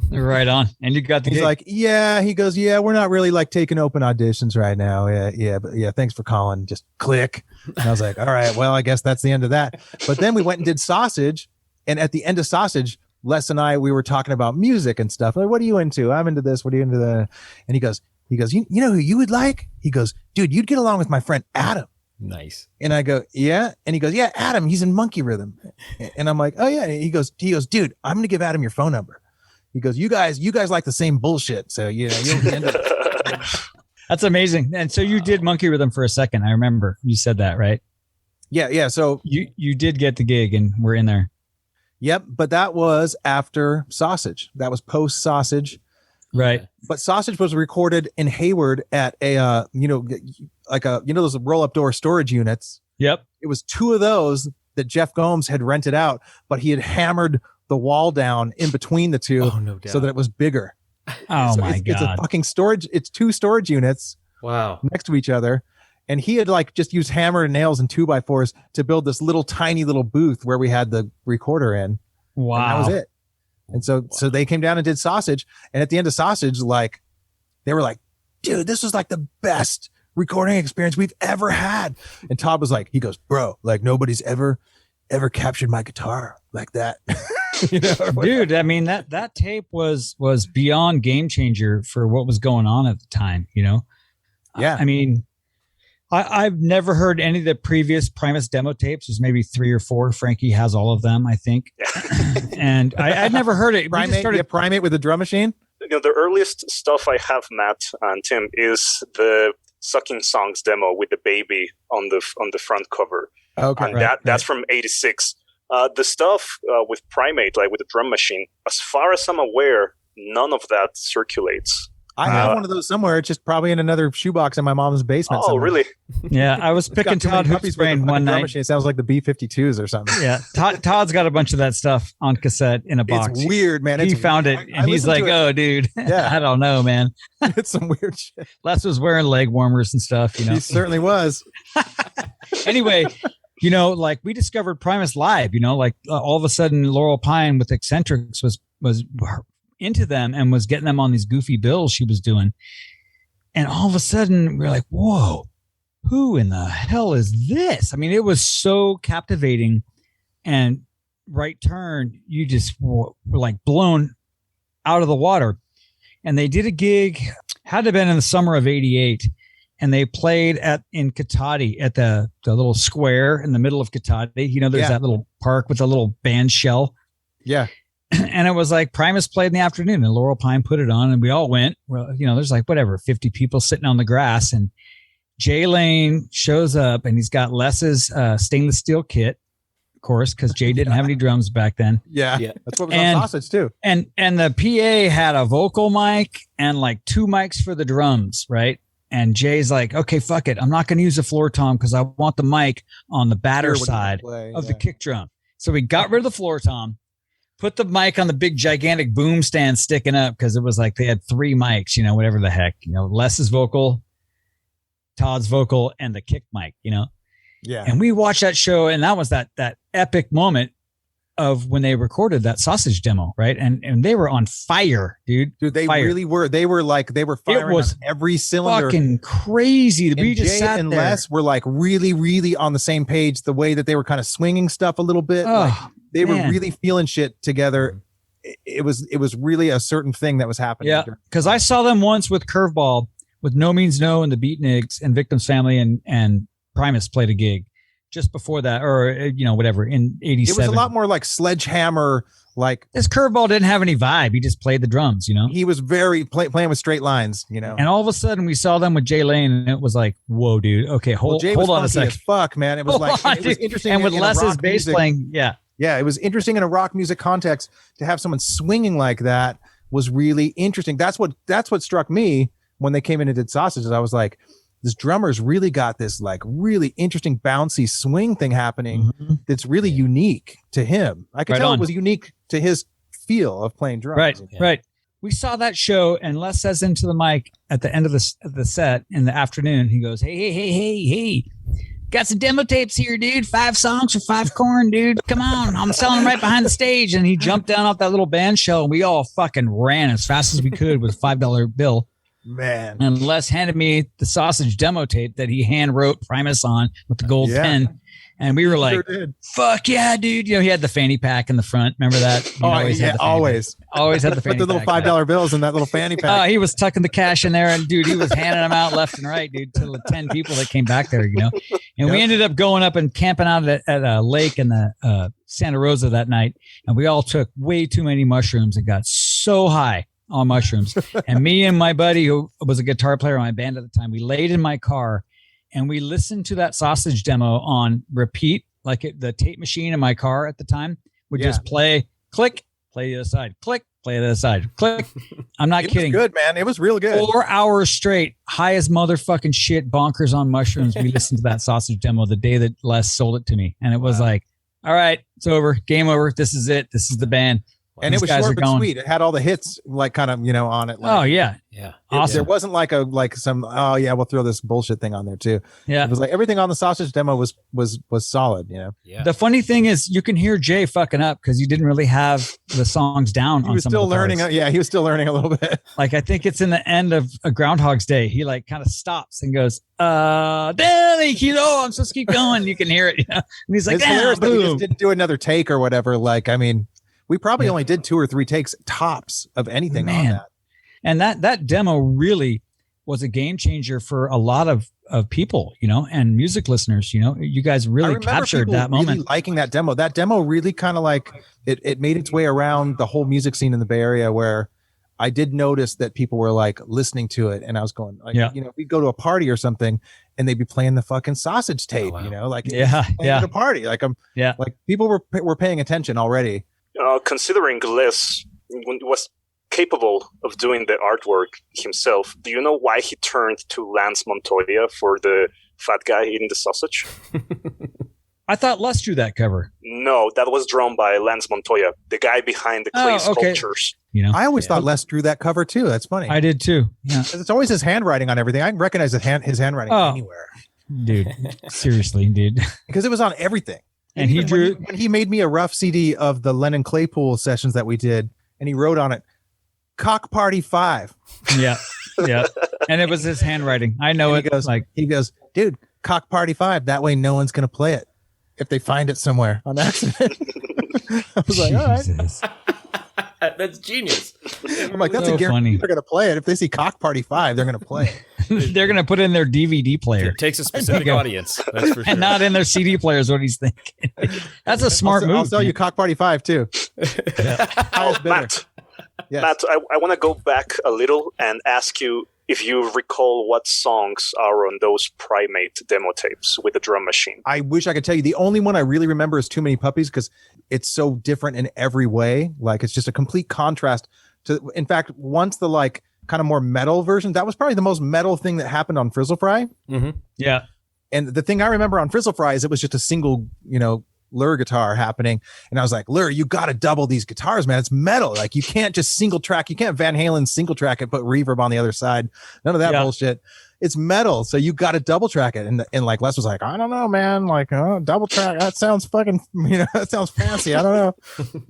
Right on. And you got the
He's
gig.
like, "Yeah." He goes, "Yeah, we're not really like taking open auditions right now. Yeah, but yeah, thanks for calling." Just click. And I was like, "All right, well, I guess that's the end of that." But then we went and did Sausage. And at the end of Sausage, Les and we were talking about music and stuff. Like, "What are you into?" "I'm into this. What are you into that?" And he goes, you know who you would like? He goes, "Dude, you'd get along with my friend Adam."
Nice.
And I go, "Yeah." And he goes, "Yeah, Adam, he's in Monkey Rhythm." And I'm like, "Oh yeah." And he goes, "Dude, I'm going to give Adam your phone number." He goes, you guys like the same bullshit. So, you'll be into it."
That's amazing. And so you did Monkey Rhythm for a second. I remember you said that, right?
Yeah. So
you did get the gig and we're in there.
Yep. But that was after Sausage. That was post Sausage.
Right.
But Sausage was recorded in Hayward at a, those roll up door storage units.
Yep.
It was 2 of those that Jeff Gomes had rented out, but he had hammered the wall down in between the 2 so that it was bigger.
Oh,
so
my God.
It's a fucking storage. It's 2 storage units.
Wow.
Next to each other. And he had like just used hammer and nails and 2x4s to build this tiny little booth where we had the recorder in.
Wow.
And that was it. And so they came down and did Sausage. And at the end of Sausage, like, they were like, "Dude, this was like the best recording experience we've ever had." And Todd was like, he goes, "Bro, like nobody's ever captured my guitar like that."
Dude, I mean that tape was beyond game changer for what was going on at the time.
Yeah.
I mean, I've never heard any of the previous Primus demo tapes. There's maybe 3 or 4. Frankie has all of them, I think. And I'd never heard it.
Primate with the drum machine.
The earliest stuff I have, Matt and Tim, is the Sucking Songs demo with the baby on the front cover.
Okay,
and that's from '86. The stuff with Primate, like with the drum machine, as far as I'm aware, none of that circulates.
I have one of those somewhere. It's just probably in another shoebox in my mom's basement.
Oh,
somewhere.
really?
Yeah, I was picking Todd Hoop's brain one night.
Machine. It sounds like the B-52s or something.
Yeah, Todd's got a bunch of that stuff on cassette in a box.
It's weird, man.
He found it, and he's like, "Oh, dude, I don't know, man."
It's some weird shit.
Les was wearing leg warmers and stuff.
He certainly was.
Anyway, like we discovered Primus live. All of a sudden, Laurel Pine with Eccentrics was into them and was getting them on these goofy bills she was doing. And all of a sudden we're like, whoa, who in the hell is this? I mean, it was so captivating. And Right Turn, you just were like blown out of the water. And they did a gig, had to have been in the summer of '88. And they played in Katati at the little square in the middle of Katati. There's that little park with a little band shell.
Yeah.
And it was like Primus played in the afternoon and Laurel Pine put it on and we all went. Well, there's like 50 people sitting on the grass, and Jay Lane shows up and he's got Les's stainless steel kit, of course, because Jay didn't have any drums back then.
Yeah. That's what was on Sausage too.
And the PA had a vocal mic and like 2 mics for the drums, right? And Jay's like, okay, fuck it. I'm not going to use the floor tom because I want the mic on the batter side of the kick drum. So we got rid of the floor tom. Put the mic on the big gigantic boom stand sticking up because it was like they had 3 mics, whatever the heck, Les's vocal, Todd's vocal, and the kick mic,
Yeah.
And we watched that show, and that was that epic moment of when they recorded that Sausage demo, right? And they were on fire, dude.
Dude, they really were. They were firing on every cylinder.
Fucking crazy. We just
Jay
sat
and
there.
Les were like really, really on the same page. The way that they were kind of swinging stuff a little bit. They were really feeling shit together. It was really a certain thing that was happening.
Yeah, because I saw them once with Curveball, with No Means No and the Beatniks and Victim's Family and Primus played a gig just before that, or whatever, in '87.
It was a lot more like Sledgehammer. Like
this Curveball didn't have any vibe. He just played the drums.
He was very playing with straight lines.
And all of a sudden we saw them with Jay Lane, and it was like, whoa, dude. Okay, hold on a second.
Fuck, man. It was it was interesting.
And with Les's bass playing,
Yeah, it was interesting in a rock music context to have someone swinging like that was really interesting. That's what struck me when they came in and did Sausages. I was like, this drummer's really got this like really interesting bouncy swing thing happening that's really unique to him. I could tell it was unique to his feel of playing drums.
Right, right. We saw that show, and Les says into the mic at the end of the set in the afternoon, he goes, hey. Got some demo tapes here, dude. 5 songs for 5 corn, dude. Come on. I'm selling them right behind the stage. And he jumped down off that little band shell, and we all fucking ran as fast as we could with a $5 bill.
Man.
And Les handed me the Sausage demo tape that he hand wrote Primus on with the gold pen. And we were like, fuck yeah, dude. He had the fanny pack in the front. Remember that?
Always had the
fanny
little
pack.
$5 bills in that little fanny pack.
He was tucking the cash in there, and dude, he was handing them out left and right, dude, to the 10 people that came back there, And we ended up going up and camping out at a lake in the Santa Rosa that night. And we all took way too many mushrooms and got so high on mushrooms. And me and my buddy, who was a guitar player on my band at the time, we laid in my car and we listened to that Sausage demo on repeat, like the tape machine in my car at the time would just play, click, play the other side, click, play the other side, click. I'm not kidding.
It was good, man. It was real good.
4 hours straight, high as motherfucking shit, bonkers on mushrooms. We listened to that Sausage demo the day that Les sold it to me. And it was like, all right, it's over. Game over. This is it. This is the band.
And it was short but sweet. It had all the hits, like kind of, on it. Like,
oh yeah.
Awesome. There wasn't like some. We'll throw this bullshit thing on there too.
Yeah.
It was like everything on the Sausage demo was solid.
Yeah.
The funny thing is, you can hear Jay fucking up because you didn't really have the songs down.
He was still learning. He was still learning a little bit.
Like I think it's in the end of a Groundhog's Day. He like kind of stops and goes, I'm supposed to keep going. You can hear it. And he's like,
it's hilarious that he just didn't do another take or whatever. Like, I mean. We probably only did 2 or 3 takes tops of anything on that.
And that demo really was a game changer for a lot of people, and music listeners. You guys really captured that moment.
Really liking that demo. That demo really kind of like it made its way around the whole music scene in the Bay Area, where I did notice that people were like listening to it, and I was going, like, we'd go to a party or something, and they'd be playing the fucking Sausage Tape, like at a party, like like people were paying attention already.
Considering Les was capable of doing the artwork himself, do you know why he turned to Lance Montoya for the fat guy eating the sausage?
I thought Les drew that cover.
No, that was drawn by Lance Montoya, the guy behind the clay sculptures.
I always thought Les drew that cover too. That's funny.
I did too. Yeah,
it's always his handwriting on everything. I can recognize his handwriting anywhere.
Dude, seriously, dude.
Because it was on everything.
And he drew.
When he made me a rough CD of the Lennon Claypool sessions that we did, and he wrote on it, "Cock Party 5."
Yeah, and it was his handwriting. I know it.
He goes, dude, Cock Party 5. That way, no one's gonna play it if they find it somewhere on accident. I was like, all right.
That's genius.
I'm like, that's so a guarantee they're going to play it. If they see Cock Party 5, they're going to play it.
They're going to put it in their DVD player.
It takes a specific audience. That's for sure.
And not in their CD player is what he's thinking. That's a smart move.
I'll sell you Cock Party 5 too.
Matt, I want to go back a little and ask you if you recall what songs are on those Primate demo tapes with the drum machine.
I wish I could tell you. The only one I really remember is Too Many Puppies, because it's so different in every way. Like, it's just a complete contrast to, in fact, once the like kind of more metal version, that was probably the most metal thing that happened on Frizzle Fry.
Mm-hmm.
Yeah.
And the thing I remember on Frizzle Fry is it was just a single, Lure guitar happening, and I was like, Lure, you got to double these guitars, man. It's metal. Like, you can't just single track. You can't Van Halen single track it, put reverb on the other side. None of that bullshit. It's metal, so you got to double track it. And like Les was like, I don't know, man. Like, double track. That sounds fucking, that sounds fancy. I don't know.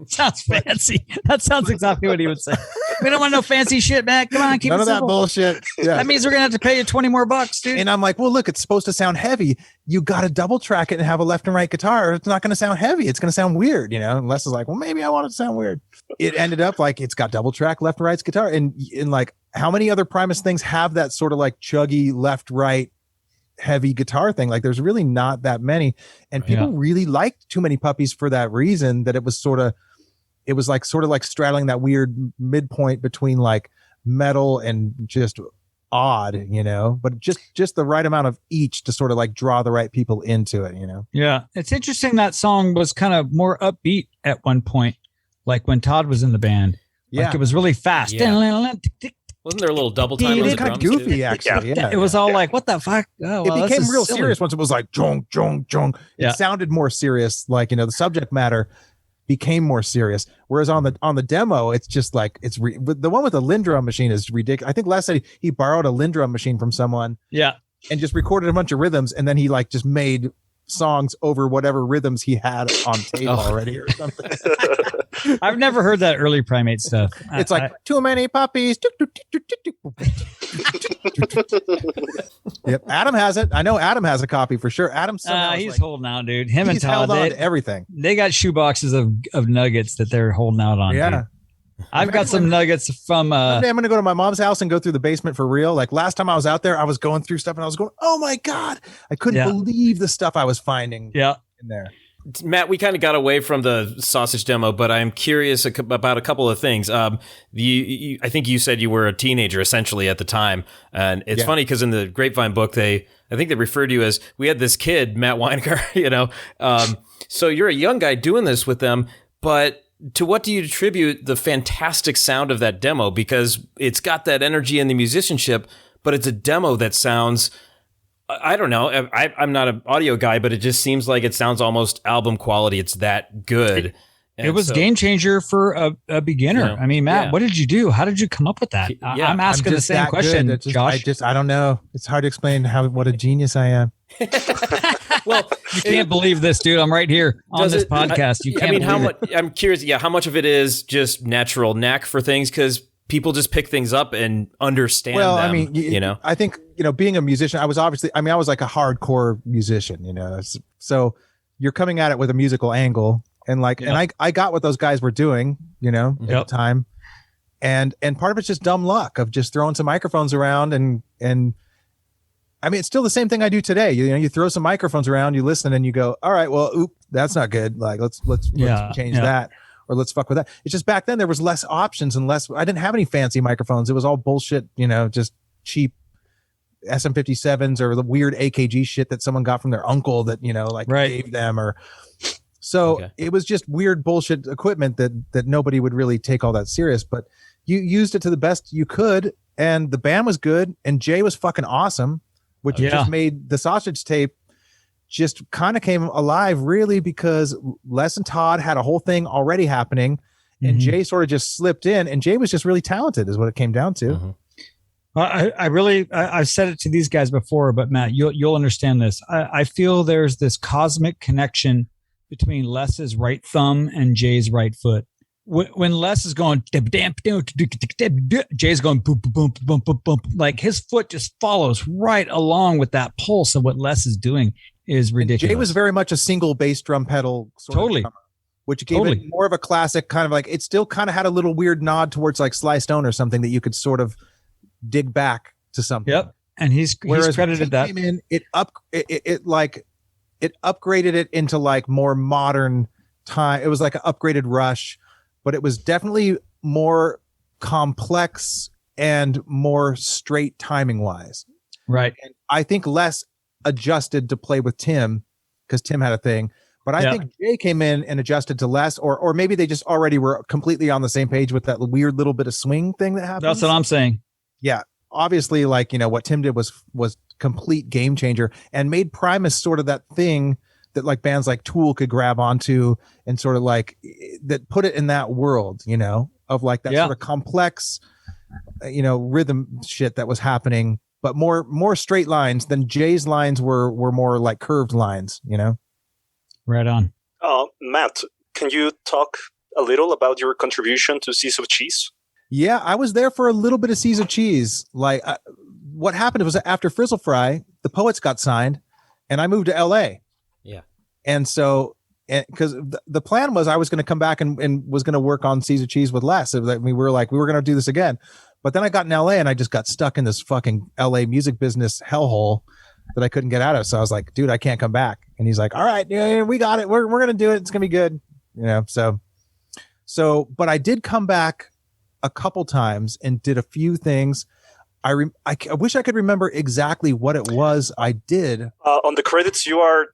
Sounds fancy. That sounds exactly what he would say. We don't want no fancy shit, man. Come on, keep
none
it
of
simple.
That bullshit. Yeah.
That means we're gonna have to pay you $20 more, dude.
And I'm like, well, look, it's supposed to sound heavy. You got to double track it and have a left and right guitar. It's not going to sound heavy. It's going to sound weird, And Les is like, well, maybe I want it to sound weird. It ended up like it's got double track left and right's guitar, and like, how many other Primus things have that sort of like chuggy left right heavy guitar thing? Like, there's really not that many, and people really liked Too Many Puppies for that reason, that it was sort of like straddling that weird midpoint between like metal and just odd, but just the right amount of each to sort of like draw the right people into it,
Yeah, it's interesting that song was kind of more upbeat at one point, like when Todd was in the band. Like, it was really fast.
Wasn't there a little double time?
It was kind of goofy, actually. Yeah.
It was all like, what the fuck? Oh, well,
it became real serious once it was like, jong, jong, jong. It sounded more serious. Like, the subject matter became more serious. Whereas on the demo, it's just like, the one with the Lindrum machine is ridiculous. I think Les said he borrowed a Lindrum machine from someone.
Yeah.
And just recorded a bunch of rhythms. And then he like just made songs over whatever rhythms he had on tape already or something.
I've never heard that early Primate stuff.
It's like Too Many Puppies. Yep, Adam has it. I know Adam has a copy for sure. Adam
he's holding out, dude. Him and Todd,
held on to everything.
They got shoe boxes of nuggets that they're holding out on.
Yeah.
Dude. I've got some nuggets from
one day I'm gonna go to my mom's house and go through the basement for real. Like, last time I was out there, I was going through stuff and I was going, oh my God, I couldn't believe the stuff I was finding in there.
Matt, we kind of got away from the sausage demo, but I'm curious about a couple of things. I think you said you were a teenager essentially at the time, and it's funny because in the Grapevine book, I think they referred to you as, we had this kid, Matt Winegar, so you're a young guy doing this with them, but to what do you attribute the fantastic sound of that demo? Because it's got that energy and the musicianship, but it's a demo that sounds, I don't know. I'm not an audio guy, but it just seems like it sounds almost album quality. It's that good.
It was game changer for a beginner. Yeah. I mean, Matt, what did you do? How did you come up with that? I'm asking the same question, Josh.
I don't know. It's hard to explain what a genius I am.
Well,
you can't believe this, dude. I'm right here on this podcast. You can't.
I mean, how much? I'm curious. Yeah, how much of it is just natural knack for things? Because people just pick things up and understand.
Well,
them,
I mean, I think being a musician, I was like a hardcore musician. So you're coming at it with a musical angle, And like, and I got what those guys were doing, you know, at the time. And part of it's just dumb luck of just throwing some microphones around and I mean, it's still the same thing I do today. You know, you throw some microphones around, you listen, and you go, all right, well, oop, that's not good. Like, let's change that, or let's fuck with that. It's just back then there was less options and less. I didn't have any fancy microphones. It was all bullshit, you know, just cheap SM57s or the weird AKG shit that someone got from their uncle that, you know, like gave them or. So it was just weird bullshit equipment that nobody would really take all that serious, but you used it to the best you could, and the band was good, and Jay was fucking awesome. Which just made the Sausage Tape just kind of came alive, really, because Les and Todd had a whole thing already happening, and Jay sort of just slipped in, and Jay was just really talented, is what it came down to.
I've said it to these guys before, but Matt, you'll understand this. I feel there's this cosmic connection between Les's right thumb and Jay's right foot. When Les is going, Jay's going boom, boom, boom, boom, boom, boom. Like his foot just follows right along with that pulse of what Les is doing is ridiculous. And
Jay was very much a single bass drum pedal sort of drummer, which gave it more of a classic kind of like, it still kind of had a little weird nod towards like Sly Stone or something that you could sort of dig back to something.
Yep. And he's credited that.
Came in, it upgraded it into like more modern time. It was like an upgraded Rush. But it was definitely more complex and more straight timing wise.
Right.
And I think Les adjusted to play with Tim because Tim had a thing. But I think Jay came in and adjusted to Les, or maybe they just already were completely on the same page with that weird little bit of swing thing that happened.
That's what I'm saying.
Yeah. Obviously, like, you know, what Tim did was complete game changer and made Primus sort of that thing that like bands like Tool could grab onto and sort of like that put it in that world, you know, of like that sort of complex, you know, rhythm shit that was happening, but more straight lines than Jay's lines were more like curved lines, you know?
Right on.
Matt, can you talk a little about your contribution to Seas of Cheese?
Yeah, I was there for a little bit of Seas of Cheese. Like what happened was after Frizzle Fry, the Poets got signed and I moved to LA.
Yeah.
And so, because the plan was I was going to come back and was going to work on Seas of Cheese with Les. So that we were going to do this again. But then I got in LA and I just got stuck in this fucking LA music business hellhole that I couldn't get out of. So I was like, dude, I can't come back. And he's like, all right, yeah, we got it. We're going to do it. It's going to be good. You know, so, but I did come back a couple times and did a few things. I wish I could remember exactly what it was I did.
On the credits, you are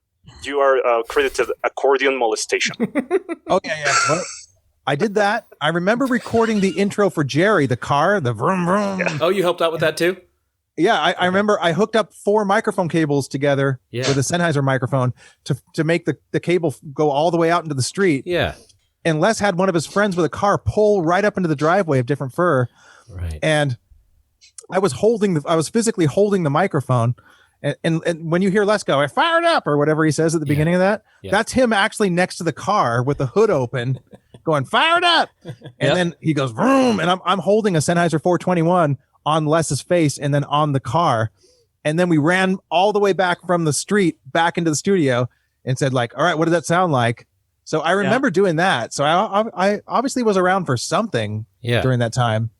credited accordion molestation.
Oh yeah. Well, I did that. I remember recording the intro for Jerry, the car, the vroom vroom.
Yeah. Oh, you helped out with that too?
Yeah, I remember I hooked up 4 microphone cables together with a Sennheiser microphone to make the cable go all the way out into the street.
Yeah.
And Les had one of his friends with a car pull right up into the driveway of Different Fur.
Right.
And I was physically holding the microphone. And when you hear Les go, I fired up or whatever he says at the beginning of that, that's him actually next to the car with the hood open going fired up. And then he goes, vroom. And I'm holding a Sennheiser 421 on Les's face and then on the car. And then we ran all the way back from the street back into the studio and said like, all right, what did that sound like? So I remember doing that. So I obviously was around for something during that time.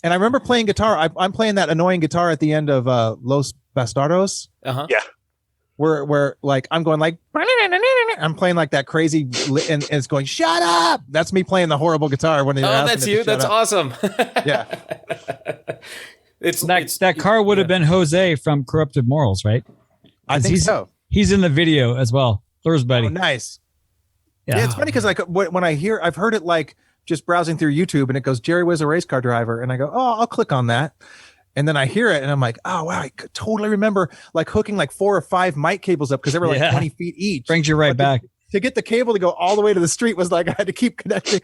And I remember playing guitar. I'm playing that annoying guitar at the end of Los Bastardos.
Uh-huh.
Yeah.
Where like I'm going like I'm playing like that crazy and it's going shut up. That's me playing the horrible guitar when
that's you. That's awesome.
Yeah.
It's
that car would have been Jose from Corrupted Morals, right?
I think so.
He's in the video as well. There's buddy.
Oh, nice. Yeah, it's funny because like when I've heard it like just browsing through YouTube and it goes Jerry was a race car driver and I go, oh, I'll click on that. And then I hear it and I'm like, oh, wow, I could totally remember like hooking like 4 or 5 mic cables up because they were like 20 feet each.
Brings you right back.
To get the cable to go all the way to the street was like I had to keep connecting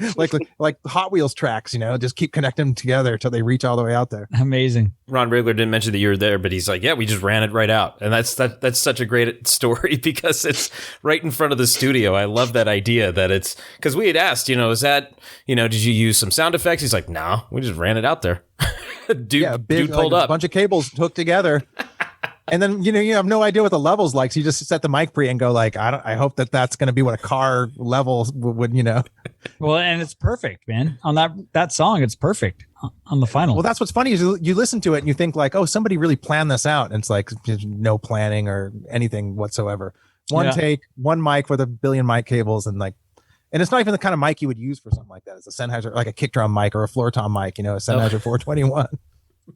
like Hot Wheels tracks, you know, just keep connecting them together until they reach all the way out there.
Amazing.
Ron Rigler didn't mention that you were there, but he's like, yeah, we just ran it right out. And that's such a great story because it's right in front of the studio. I love that idea that it's because we had asked, you know, is that, you know, did you use some sound effects? He's like, no, we just ran it out there. Dude pulled up.
A bunch of cables hooked together. And then you have no idea what the level's like, so you just set the mic pre and go like, I hope that's going to be what a car level would.
Well, and it's perfect, man. On that song, it's perfect on the final.
Well, that's what's funny is you listen to it and you think like, oh, somebody really planned this out, and it's like there's no planning or anything whatsoever. One take, one mic with a billion mic cables, and it's not even the kind of mic you would use for something like that. It's a Sennheiser, like a kick drum mic or a floor tom mic, a Sennheiser 421.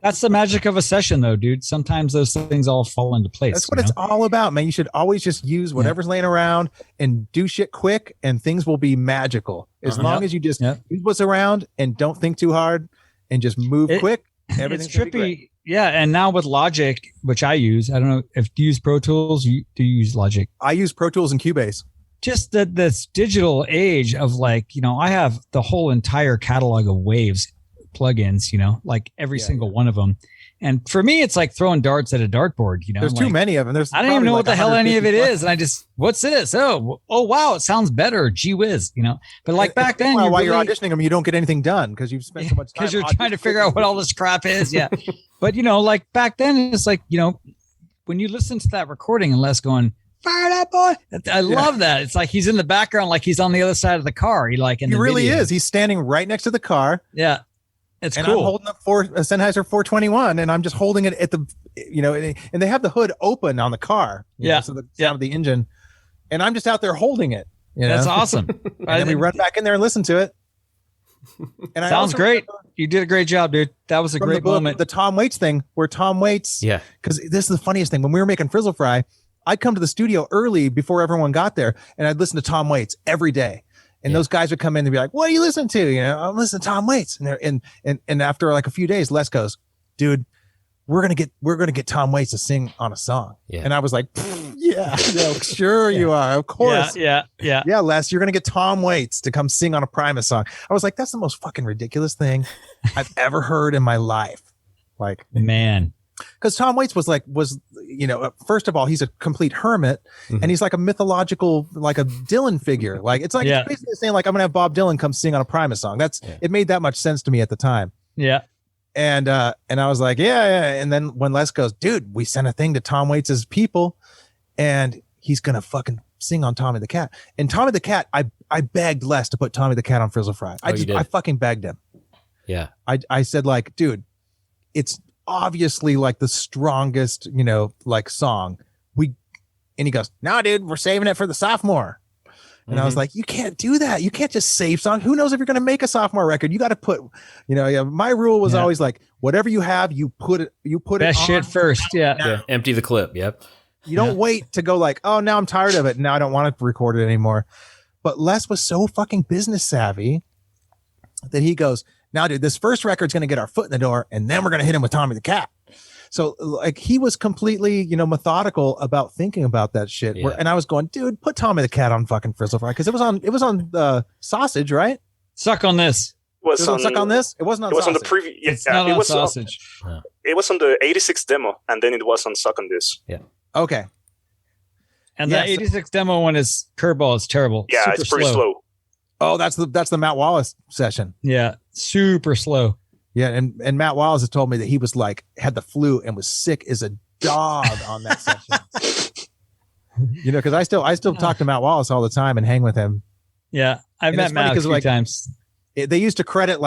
That's the magic of a session, though, dude. Sometimes those things all fall into place.
That's what it's all about, man. You should always just use whatever's laying around and do shit quick, and things will be magical. As long as you just use what's around and don't think too hard and just move quick, everything's
trippy.
great.
Yeah, and now with Logic, which I use, I don't know if you use Pro Tools. Do you use Logic?
I use Pro Tools and Cubase.
Just this digital age of I have the whole entire catalog of Waves plugins, like every single one of them. And for me, it's like throwing darts at a dartboard,
There's too many of them.
I don't even know what the hell any of it is. And I just, what's this? Oh, wow. It sounds better. Gee whiz, but back then,
while you're auditioning them, you don't get anything done because you've spent so much time.
Because you're trying to figure out what all this crap is. Yeah. But back then it's when you listen to that recording and Les going, fire that boy. I love that. It's like he's in the background, like he's on the other side of the car. He
really is. He's standing right next to the car.
Yeah. It's
and
cool.
I'm holding up a Sennheiser 421, and I'm just holding it at the, and they have the hood open on the car. So the sound of the engine, and I'm just out there holding it.
That's awesome.
And then we run back in there and listen to it. And
sounds great. You did a great job, dude. That was a great moment.
The Tom Waits thing, where Tom Waits, because this is the funniest thing. When we were making Frizzle Fry, I'd come to the studio early before everyone got there, and I'd listen to Tom Waits every day. And those guys would come in and be like, "What are you listening to?" I'm listening to Tom Waits. And after like a few days, Les goes, "Dude, we're gonna get Tom Waits to sing on a song." Yeah. And I was like, "Sure you are, of course."
Yeah,
Les, you're gonna get Tom Waits to come sing on a Primus song. I was like, "That's the most fucking ridiculous thing I've ever heard in my life." Like,
man.
Because Tom Waits was first of all, he's a complete hermit, and he's like a mythological, like a Dylan figure. Like it's basically saying like I'm gonna have Bob Dylan come sing on a Primus song. It made that much sense to me at the time.
Yeah.
And I was like, yeah. And then when Les goes, dude, we sent a thing to Tom Waits's people, and he's gonna fucking sing on Tommy the Cat. And Tommy the Cat, I begged Les to put Tommy the Cat on Frizzle Fry. I fucking begged him.
Yeah.
I said like, dude, it's obviously like the strongest, song. And he goes, "No, dude, we're saving it for the sophomore." And I was like, "You can't do that. You can't just save song. Who knows if you're going to make a sophomore record? You got to put, my rule was always like, whatever you have, you put it
best shit first.
Yeah. Empty the clip. Yep.
You don't wait to go like, oh, now I'm tired of it. Now I don't want to record it anymore. But Les was so fucking business savvy that he goes, "Now, dude, this first record's going to get our foot in the door, and then we're going to hit him with Tommy the Cat." So like he was completely, methodical about thinking about that shit.
Yeah.
And I was going, dude, put Tommy the Cat on fucking Frizzle Fry, because it was on Sausage, right?
Suck on this.
It was on Suck on this. It wasn't on.
It was
Sausage.
on the previous. Yeah,
it's not on
was
Sausage.
It was on the 86 demo, and then it was on Suck on This.
Yeah.
Okay.
And that 86 demo one is curveball. It's terrible.
Yeah,
Super
it's pretty slow.
Oh, that's the Matt Wallace session.
Yeah, super slow.
Yeah, and Matt Wallace had told me that he was like had the flu and was sick as a dog on that session. Because I still talk to Matt Wallace all the time and hang with him.
Yeah, I've met Matt a few times.
They used to credit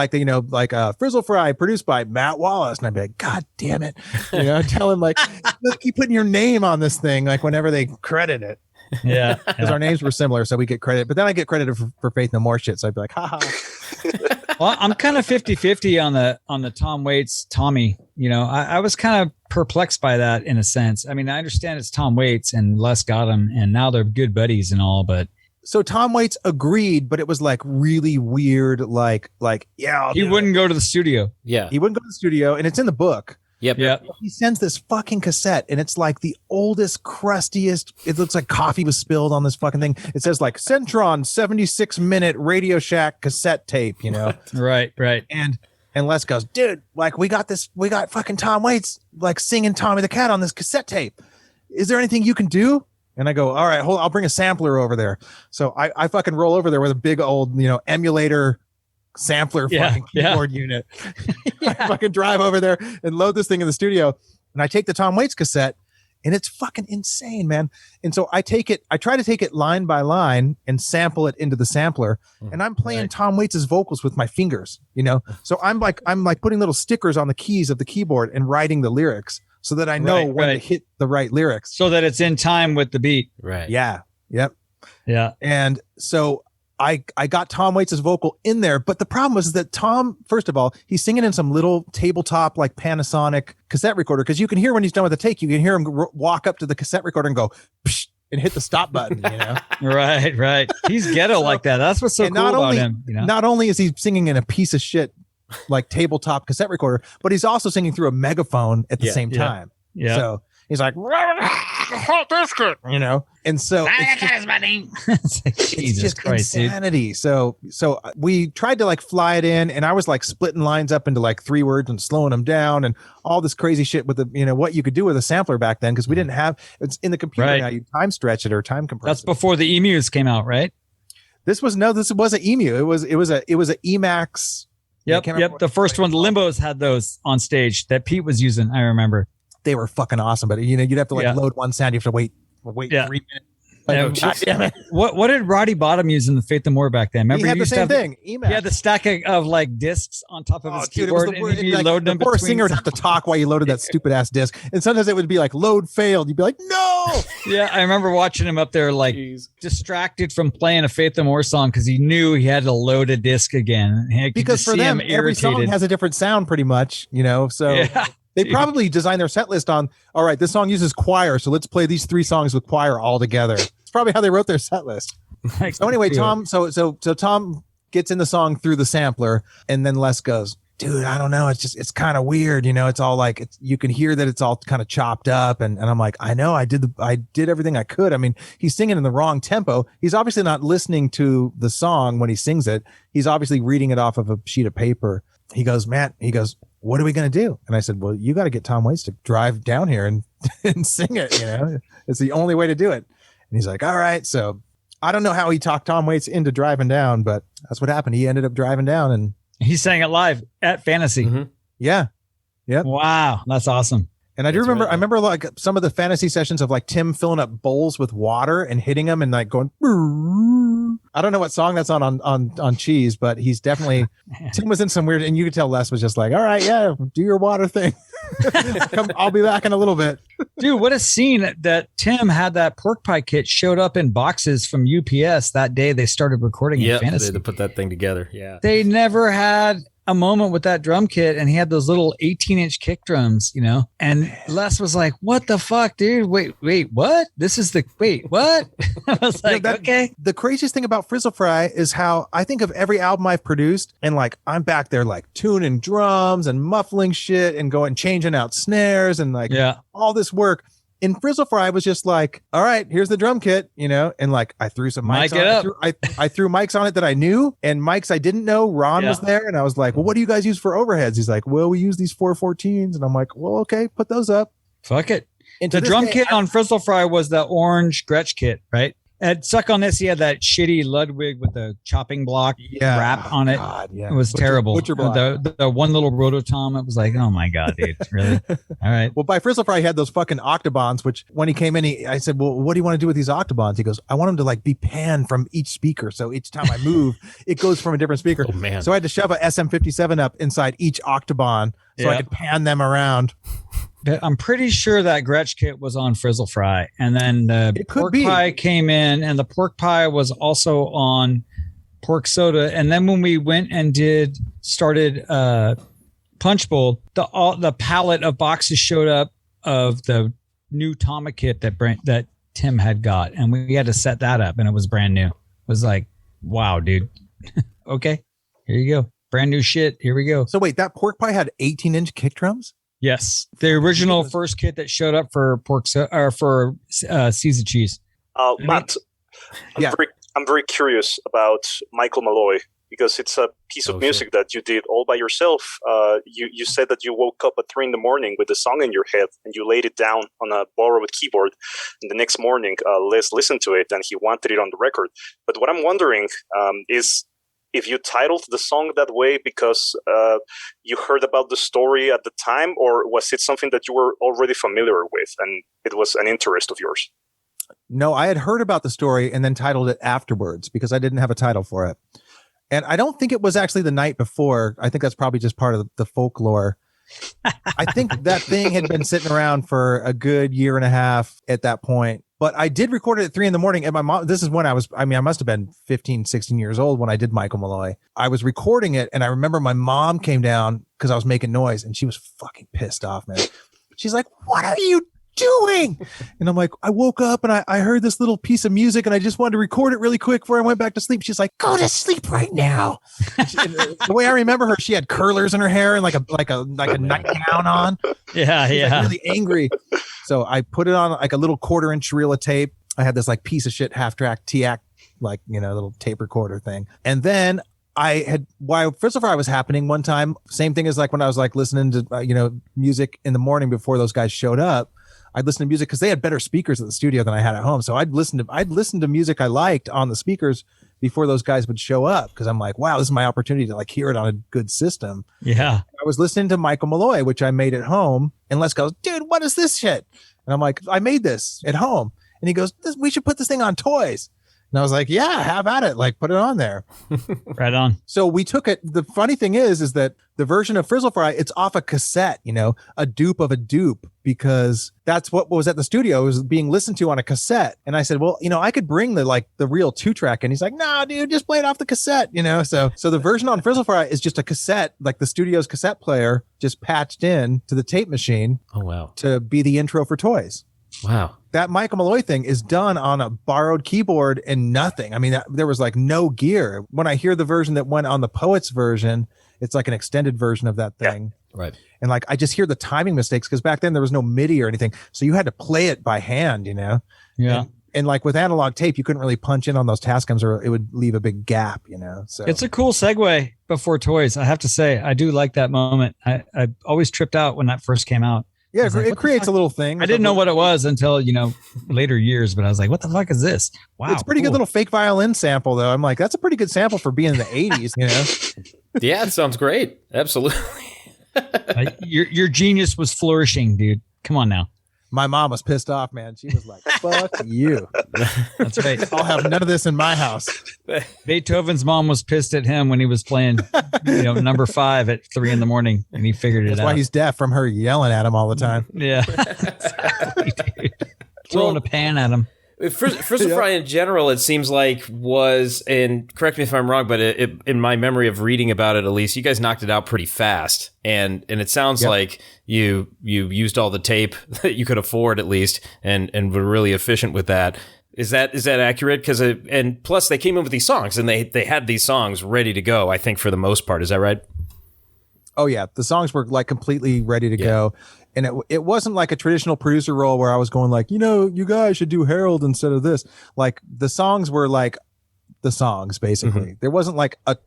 Frizzle Fry produced by Matt Wallace, and I'd be like, God damn it, tell him like, keep putting your name on this thing, like whenever they credit it.
Yeah,
because our names were similar, so we get credit. But then I get credited for Faith No More shit, so I'd be like, haha.
Well, I'm kind of 50-50 on the Tom Waits Tommy. I was kind of perplexed by that in a sense. I mean, I understand it's Tom Waits and Les got him, and now they're good buddies and all, but.
So Tom Waits agreed, but it was like really weird.
He wouldn't go to the studio.
Yeah,
he wouldn't go to the studio, and it's in the book.
Yep.
He sends this fucking cassette, and it's like the oldest, crustiest. It looks like coffee was spilled on this fucking thing. It says like Centron 76-minute Radio Shack cassette tape.
Right.
And Les goes, dude, like we got fucking Tom Waits like singing Tommy the Cat on this cassette tape. Is there anything you can do? And I go, all right, hold on, I'll bring a sampler over there. So I fucking roll over there with a big old, emulator sampler fucking keyboard unit. I fucking drive over there and load this thing in the studio. And I take the Tom Waits cassette, and it's fucking insane, man. And so I try to take it line by line and sample it into the sampler, and I'm playing Tom Waits' vocals with my fingers, so I'm like putting little stickers on the keys of the keyboard and writing the lyrics so that I know when to hit the right lyrics,
so that it's in time with the beat.
Right.
Yeah. Yep.
Yeah.
And so I got Tom Waits' vocal in there, but the problem was that Tom, first of all, he's singing in some little tabletop like Panasonic cassette recorder, because you can hear when he's done with the take, you can hear him walk up to the cassette recorder and go psh, and hit the stop button.
Right. He's ghetto like that. That's what's so cool about him.
Not only is he singing in a piece of shit like tabletop cassette recorder, but he's also singing through a megaphone at the same time. Yeah. So he's like, hot biscuit, and so it's just insanity. Dude. So we tried to like fly it in, and I was like splitting lines up into like 3 words and slowing them down and all this crazy shit with the, what you could do with a sampler back then, because we didn't have, it's in the computer now, you time stretch it or time compress.
That's before the emus came out, right?
This was an EMU. It was a Emax.
Yep. The first one, the Limbos had those on stage that Pete was using. I remember.
They were fucking awesome, but you'd have to load one sound. You have to wait 3 minutes. God damn it.
What did Roddy Bottom use in the Faith No More back then? Remember,
he had the same thing.
He had the stack of like discs on top of his keyboard, and you load them.
The poor singer would have to talk while you loaded that stupid ass disc, and sometimes it would be like load failed. You'd be like, no.
Yeah, I remember watching him up there like distracted from playing a Faith No More song because he knew he had to load a disc again.
Because for them, every song has a different sound, pretty much. So. Yeah. They probably designed their set list on, all right, this song uses choir, so let's play these 3 songs with choir all together. It's probably how they wrote their set list. So anyway, Tom, so Tom gets in the song through the sampler, and then Les goes, dude, I don't know. It's kind of weird. It's all like, you can hear that it's all kind of chopped up. And I'm like, I know I did everything I could. I mean, he's singing in the wrong tempo. He's obviously not listening to the song when he sings it. He's obviously reading it off of a sheet of paper. He goes, Matt, what are we going to do? And I said, well, you got to get Tom Waits to drive down here and sing it. It's the only way to do it. And he's like, all right. So I don't know how he talked Tom Waits into driving down, but that's what happened. He ended up driving down, and he
sang it live at Fantasy.
Mm-hmm. Yeah. Yep.
Wow. That's awesome.
And I I remember like some of the Fantasy sessions of like Tim filling up bowls with water and hitting them and like going, I don't know what song that's on Cheese, but he's definitely, Tim was in some weird, and you could tell Les was just like, all right, yeah, do your water thing. I'll be back in a little bit.
Dude, what a scene that Tim had that pork pie kit showed up in boxes from UPS that day they started recording in Fantasy.
They had to put that thing together. Yeah.
They never had a moment with that drum kit, and he had those little 18-inch kick drums, and Les was like, what the fuck, dude? Wait, what? What? I was like, okay.
The craziest thing about Frizzle Fry is how I think of every album I've produced, and like I'm back there like tuning drums and muffling shit and going changing out snares and like all this work. In Frizzle Fry was just like, all right, here's the drum kit, and like I threw some mics on it. I threw mics on it that I knew, and mics I didn't know. Ron was there, and I was like, well, what do you guys use for overheads? He's like, well, we use these 414s, and I'm like, well, okay, put those up.
Fuck it. And the drum kit on Frizzle Fry was the orange Gretsch kit, right? And Suck on This, he had that shitty Ludwig with the chopping block wrap on it. God, yeah. It was terrible.
Butcher block.
The one little rototom, it was like, oh my God, dude, really? All right.
Well, by Frizzle Fry, he had those fucking octobans, which when he came in, I said, well, what do you want to do with these octobans? He goes, I want them to like be panned from each speaker. So each time I move, it goes from a different speaker.
Oh, man.
So I had to shove a SM57 up inside each octoban so I could pan them around.
I'm pretty sure that Gretsch kit was on Frizzle Fry, and then the pork pie came in, and the pork pie was also on Pork Soda. And then when we went and started Punch Bowl, the pallet of boxes showed up of the new Tama kit that Tim had got, and we had to set that up, and it was brand new. It was like, wow, dude. Okay, here you go, brand new shit. Here we go.
So wait, that pork pie had 18-inch kick drums?
Yes, the original first kit that showed up for Caesar cheese.
Matt, I'm very curious about Michael Malloy, because it's a piece of music that you did all by yourself. You said that you woke up at 3 a.m. with a song in your head, and you laid it down on a borrowed keyboard. And the next morning, Les listened to it, and he wanted it on the record. But what I'm wondering is, if you titled the song that way because you heard about the story at the time, or was it something that you were already familiar with and it was an interest of yours?
No, I had heard about the story and then titled it afterwards because I didn't have a title for it. And I don't think it was actually the night before. I think that's probably just part of the folklore. I think that thing had been sitting around for a good year and a half at that point. But I did record it at 3 a.m. and my mom, this is when I must have been 15, 16 years old when I did Michael Malloy. I was recording it and I remember my mom came down because I was making noise and she was fucking pissed off, man. She's like, what are you doing? And I'm like, I woke up and I heard this little piece of music and I just wanted to record it really quick before I went back to sleep. She's like, go to sleep right now. The way I remember her, she had curlers in her hair and like a nightgown on.
Yeah.
She was, like, really angry. So I put it on like a little 1/4-inch reel of tape. I had this like piece of shit half-track TAC, like, little tape recorder thing. And then I had, while Frizzle Fry was happening one time, same thing as like when I was like listening to, music in the morning before those guys showed up, I'd listen to music because they had better speakers at the studio than I had at home. So I'd listen to music I liked on the speakers before those guys would show up. Cause I'm like, wow, this is my opportunity to like hear it on a good system.
Yeah.
I was listening to Michael Malloy, which I made at home, and Les goes, dude, what is this shit? And I'm like, I made this at home. And he goes, we should put this thing on toys. And I was like, yeah, have at it. Like, put it on there.
Right on.
So we took it. The funny thing is that the version of Frizzle Fry, it's off a cassette, a dupe of a dupe, because that's what was at the studio. It was being listened to on a cassette. And I said, well, I could bring the real 2-track. And he's like, no, dude, just play it off the cassette, So the version on Frizzle Fry is just a cassette, like the studio's cassette player, just patched in to the tape machine.
Oh, wow.
To be the intro for toys.
Wow.
That Michael Malloy thing is done on a borrowed keyboard and nothing. I mean, there was like no gear. When I hear the version that went on the Poets version, it's like an extended version of that thing.
Yeah, right.
And like, I just hear the timing mistakes because back then there was no MIDI or anything. So you had to play it by hand,
Yeah.
And like with analog tape, you couldn't really punch in on those Tascams or it would leave a big gap, So
It's a cool segue before toys. I have to say, I do like that moment. I always tripped out when that first came out.
Yeah, it creates a little thing.
I didn't know what it was until, later years, but I was like, what the fuck is this? Wow.
It's a pretty good little fake violin sample, though. I'm like, that's a pretty good sample for being in the 80s,
Yeah, it sounds great. Absolutely.
Your genius was flourishing, dude. Come on now.
My mom was pissed off, man. She was like, fuck you.
That's right.
I'll have none of this in my house.
Beethoven's mom was pissed at him when he was playing, number 5 at 3 a.m, and he figured it out.
That's why he's deaf, from her yelling at him all the time.
Yeah. Exactly, dude. Throwing a pan at him.
Frizzle Fry in general, it seems like was, and correct me if I'm wrong, but in my memory of reading about it, at least, you guys knocked it out pretty fast, and it sounds like you used all the tape that you could afford, at least, and were really efficient with that. Is that accurate? Because and plus they came in with these songs, and they had these songs ready to go. I think for the most part, is that right?
Oh yeah, the songs were like completely ready to go. And it wasn't like a traditional producer role where I was going like, you guys should do Harold instead of this. Like the songs were like the songs, basically. Mm-hmm. There wasn't like a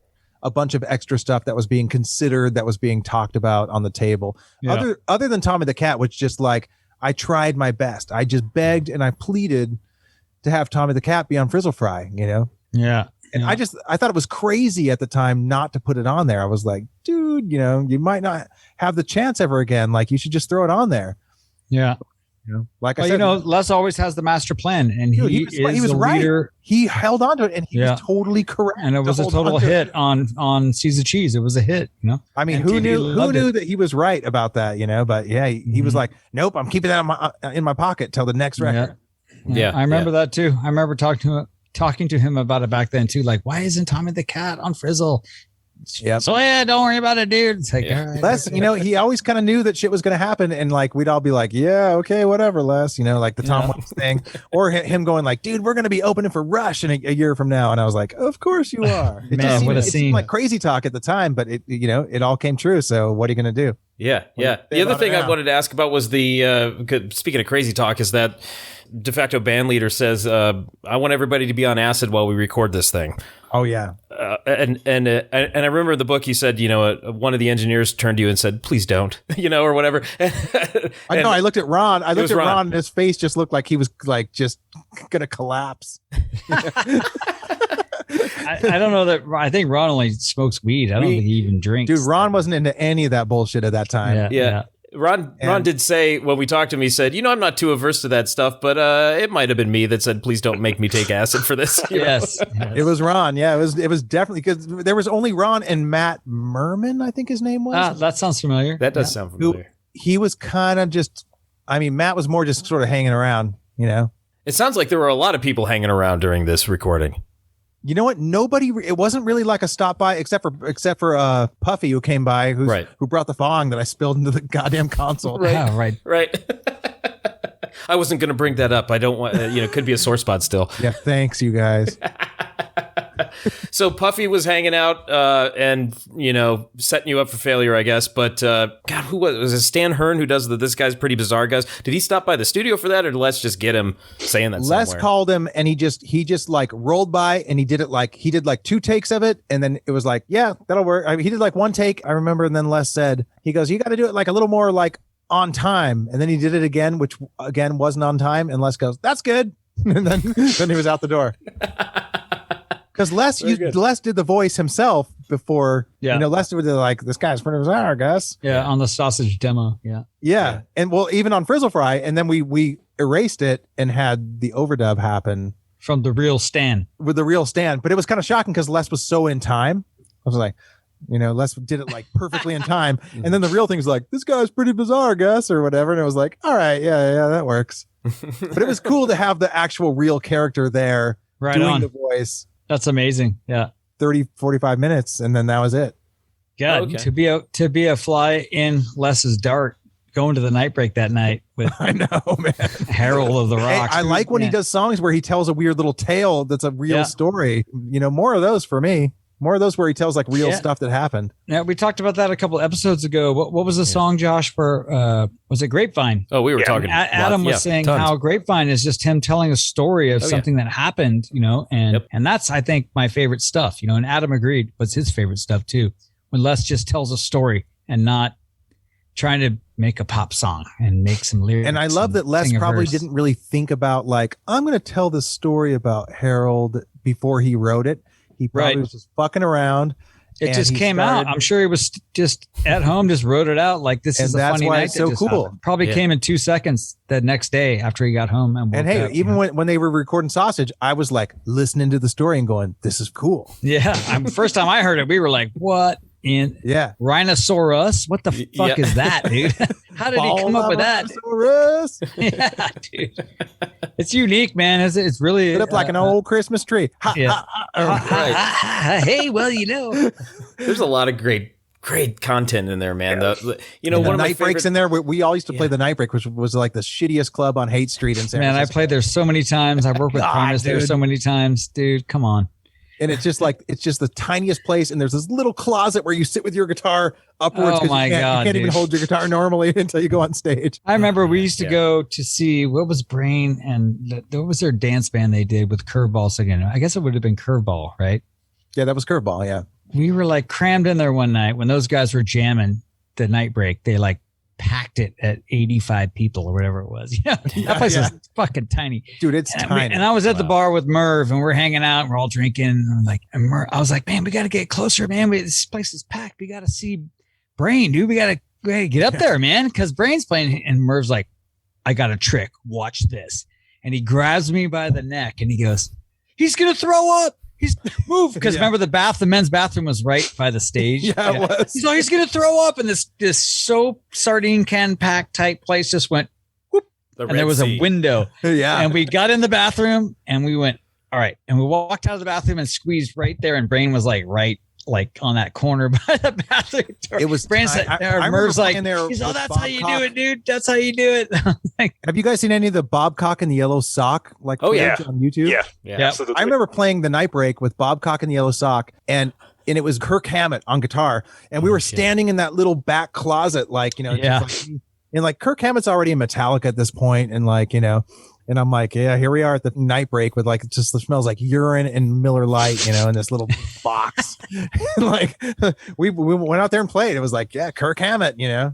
bunch of extra stuff that was being considered, that was being talked about on the table. Yeah. Other than Tommy the Cat, which just like, I tried my best. I just begged and I pleaded to have Tommy the Cat be on Frizzle Fry,
Yeah.
And I thought it was crazy at the time not to put it on there. I was like, dude, you might not have the chance ever again. Like, you should just throw it on there.
Yeah.
Like I said,
Les always has the master plan, and he was right. Leader.
He held on to it, and he was totally correct.
And it was a total hit on Seize the Cheese. It was a hit.
I mean, who knew that he was right about that? But yeah, he was like, nope, I'm keeping that in my pocket till the next record.
Yeah. I remember that too. I remember talking to him about it back then too. Like, why isn't Tommy the Cat on Frizzle?
Yeah.
So don't worry about it, dude. It's like, all right,
Les, he always kind of knew that shit was going to happen, and like we'd all be like, yeah, okay, whatever, Les. Like the Tom Waits thing, or him going like, dude, we're going to be opening for Rush in a year from now, and I was like, of course you are. It seemed like crazy talk at the time, but it all came true. So what are you going to do?
Yeah. The other thing I wanted to ask about was speaking of crazy talk, is that de facto band leader says, I want everybody to be on acid while we record this thing.
Oh yeah.
And I remember in the book he said, one of the engineers turned to you and said, please don't, or whatever.
I know. I looked at Ron. Ron, and his face just looked like he was like just gonna collapse.
I don't know that. I think Ron only smokes weed. I don't think he even drinks.
Dude, Ron wasn't into any of that bullshit at that time.
Yeah. Ron did say when we talked to him, he said, I'm not too averse to that stuff, but it might have been me that said, please don't make me take acid for this.
Yes.
It was Ron. Yeah, it was definitely because there was only Ron and Matt Merman, I think his name was.
That sounds familiar.
That does sound familiar.
He was kind of just, Matt was more just sort of hanging around,
It sounds like there were a lot of people hanging around during this recording.
You know what? It wasn't really like a stop by, except for Puffy, who came by, who brought the thong that I spilled into the goddamn console.
Right. I wasn't going to bring that up. I don't want, it could be a sore spot still.
Yeah, thanks, you guys.
So Puffy was hanging out and, setting you up for failure, I guess. But, God, who was it? Stan Hearn, who does this guy's Pretty Bizarre guys. Did he stop by the studio for that, or did Les just get him saying that somewhere?
Les called him, and he just like rolled by, and he did 2 takes of it, and then it was like, yeah, that'll work. He did like 1 take, I remember, and then Les said, he goes, you got to do it like a little more like on time. And then he did it again, which again wasn't on time, and Les goes, that's good. And then he was out the door. Because Les did the voice himself before. Yeah. Les did like, this guy's Pretty Bizarre, I guess.
Yeah, on the sausage demo.
Yeah. And well, even on Frizzle Fry, and then we erased it and had the overdub happen
from the real Stan.
With the real Stan, but it was kind of shocking because Les was so in time. I was like, Les did it like perfectly in time, and then the real thing's like, this guy's Pretty Bizarre, I guess, or whatever, and it was like, all right, yeah, that works. But it was cool to have the actual real character there doing the voice.
That's amazing. Yeah.
30, 45 minutes. And then that was it.
God, to be a fly in Les's dart, going to the night break that night with
I know, man.
Harold of the Rocks.
I like when he does songs where he tells a weird little tale that's a real story. More of those for me. More of those where he tells like real stuff that happened.
Yeah, we talked about that a couple episodes ago. What was the song, Josh, for was it Grapevine?
Oh, we were talking.
Adam was saying how Grapevine is just him telling a story of something that happened, and that's, I think, my favorite stuff, and Adam agreed was his favorite stuff too. When Les just tells a story and not trying to make a pop song and make some lyrics.
And I love that Les probably didn't really think about like, I'm going to tell this story about Harold before he wrote it. He probably was just fucking around.
It just came out. I'm sure he was just at home, just wrote it out like this is a funny night.
It's so cool.
Happened. Probably came in 2 seconds the next day after he got home.
And hey, even when they were recording Sausage, I was like listening to the story and going, this is cool.
Yeah. First time I heard it, we were like, what in Rhinoceros? What the fuck is that, dude? How did he come up with that? Yeah, dude. It's unique, man. It's really
put up like an old Christmas tree.
Hey,
well,
there's a lot of great content in there, man.
Yeah.
One of
Night Breaks in there. We all used to play the Night Break, which was like the shittiest club on Haight Street in San Francisco.
Man, I played there so many times. I worked with Primus there so many times, dude. Come on.
And it's just the tiniest place, and there's this little closet where you sit with your guitar upwards.
Oh my God!
You can't even hold your guitar normally until you go on stage.
I remember we used to go to see what was Brain and what was their dance band they did with Curveball singing. I guess it would have been Curveball, right?
Yeah, that was Curveball. Yeah,
we were like crammed in there one night when those guys were jamming the Night Break. They like packed it at 85 people or whatever it was. That place is fucking tiny,
dude. It's tiny.
And I was at the bar with Merv, and we're hanging out, and we're all drinking. And I was like, man, we got to get closer, man. This place is packed. We got to see Brain, dude. We got to get up there, man, because Brain's playing. And Merv's like, I got a trick. Watch this. And he grabs me by the neck, and he goes, he's gonna throw up. He's moved because remember the men's bathroom was right by the stage.
It was.
He's gonna throw up, and this soap sardine can pack type place just went whoop, and there was a window. And we got in the bathroom, and we went all right, and we walked out of the bathroom and squeezed right there, and Brain was like right on that corner by the bathroom door.
It was
Brain said, Merv's like, he's that's how you do it, dude. That's how you do it. Like,
have you guys seen any of the Bob Cock and the Yellow Sock on YouTube?
Yeah, absolutely.
I remember playing the Night Break with Bob Cock and the Yellow Sock, and it was Kirk Hammett on guitar, and we were standing in that little back closet, and like Kirk Hammett's already in Metallica at this point, and and I'm like, yeah, here we are at the Night Break with like, it just smells like urine and Miller Lite, in this little box. Like we went out there and played. It was like, yeah, Kirk Hammett,
Yeah.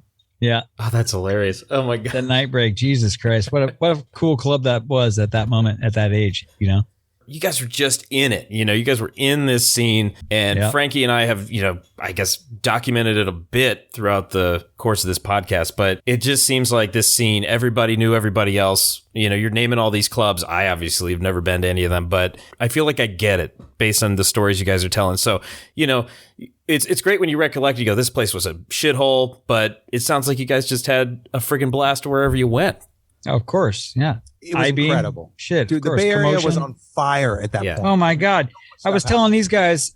Oh, that's hilarious. Oh my God.
The Night Break. Jesus Christ. What a cool club that was at that moment, at that age,
you guys were just in it. You know, you guys were in this scene, and Frankie and I have, you know, I guess documented it a bit throughout the course of this podcast, but it just seems like this scene, everybody knew everybody else. You know, you're naming all these clubs. I obviously have never been to any of them, but I feel like I get it based on the stories you guys are telling. So, you know, it's great when you recollect, you go, this place was a shithole, but it sounds like you guys just had a friggin' blast wherever you went.
Of course. Yeah.
It was incredible.
Shit.
Dude, the Bay Area was on fire at that point.
Oh my God. I was telling these guys,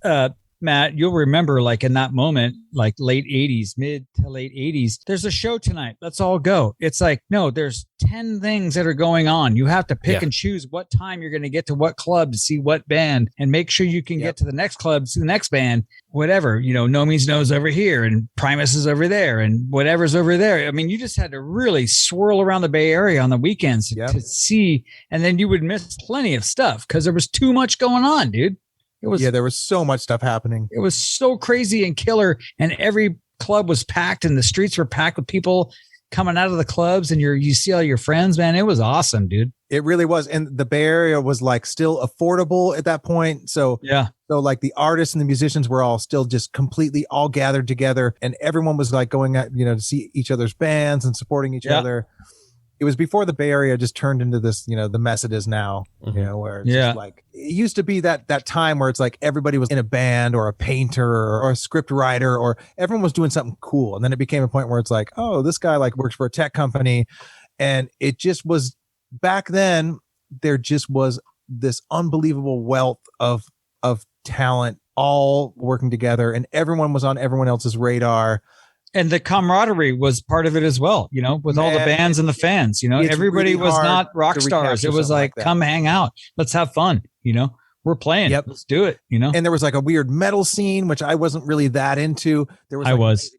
Matt, you'll remember like in that moment, like late 80s, mid to late 80s, there's a show tonight. Let's all go. It's like, no, there's 10 things that are going on. You have to pick and choose what time you're going to get to what club to see what band and make sure you can get to the next club, see the next band, whatever, you know, No Means No's over here and Primus is over there and whatever's over there. I mean, you just had to really swirl around the Bay Area on the weekends to see, and then you would miss plenty of stuff because there was too much going on, dude. It was,
there was so much stuff happening.
It was so crazy and killer, and every club was packed, and the streets were packed with people coming out of the clubs, and you see all your friends, man. It was awesome, dude.
It really was, and the Bay Area was like still affordable at that point. So so like the artists and the musicians were all still just completely all gathered together, and everyone was like going out, you know, to see each other's bands and supporting each other. It was before the Bay Area just turned into this, you know, the mess it is now, you know, where it's just like, it used to be that time where it's like everybody was in a band or a painter or a script writer, or everyone was doing something cool. And then it became a point where it's like, oh, this guy like works for a tech company. And it just was, back then, there just was this unbelievable wealth of talent all working together, and everyone was on everyone else's radar. And
the camaraderie was part of it as well, you know, with all the bands and the fans, you know, everybody really was not rock stars. It was like, come hang out. Let's have fun. You know, we're playing. Let's do it. You know,
and there was like a weird metal scene, which I wasn't really that into. There was,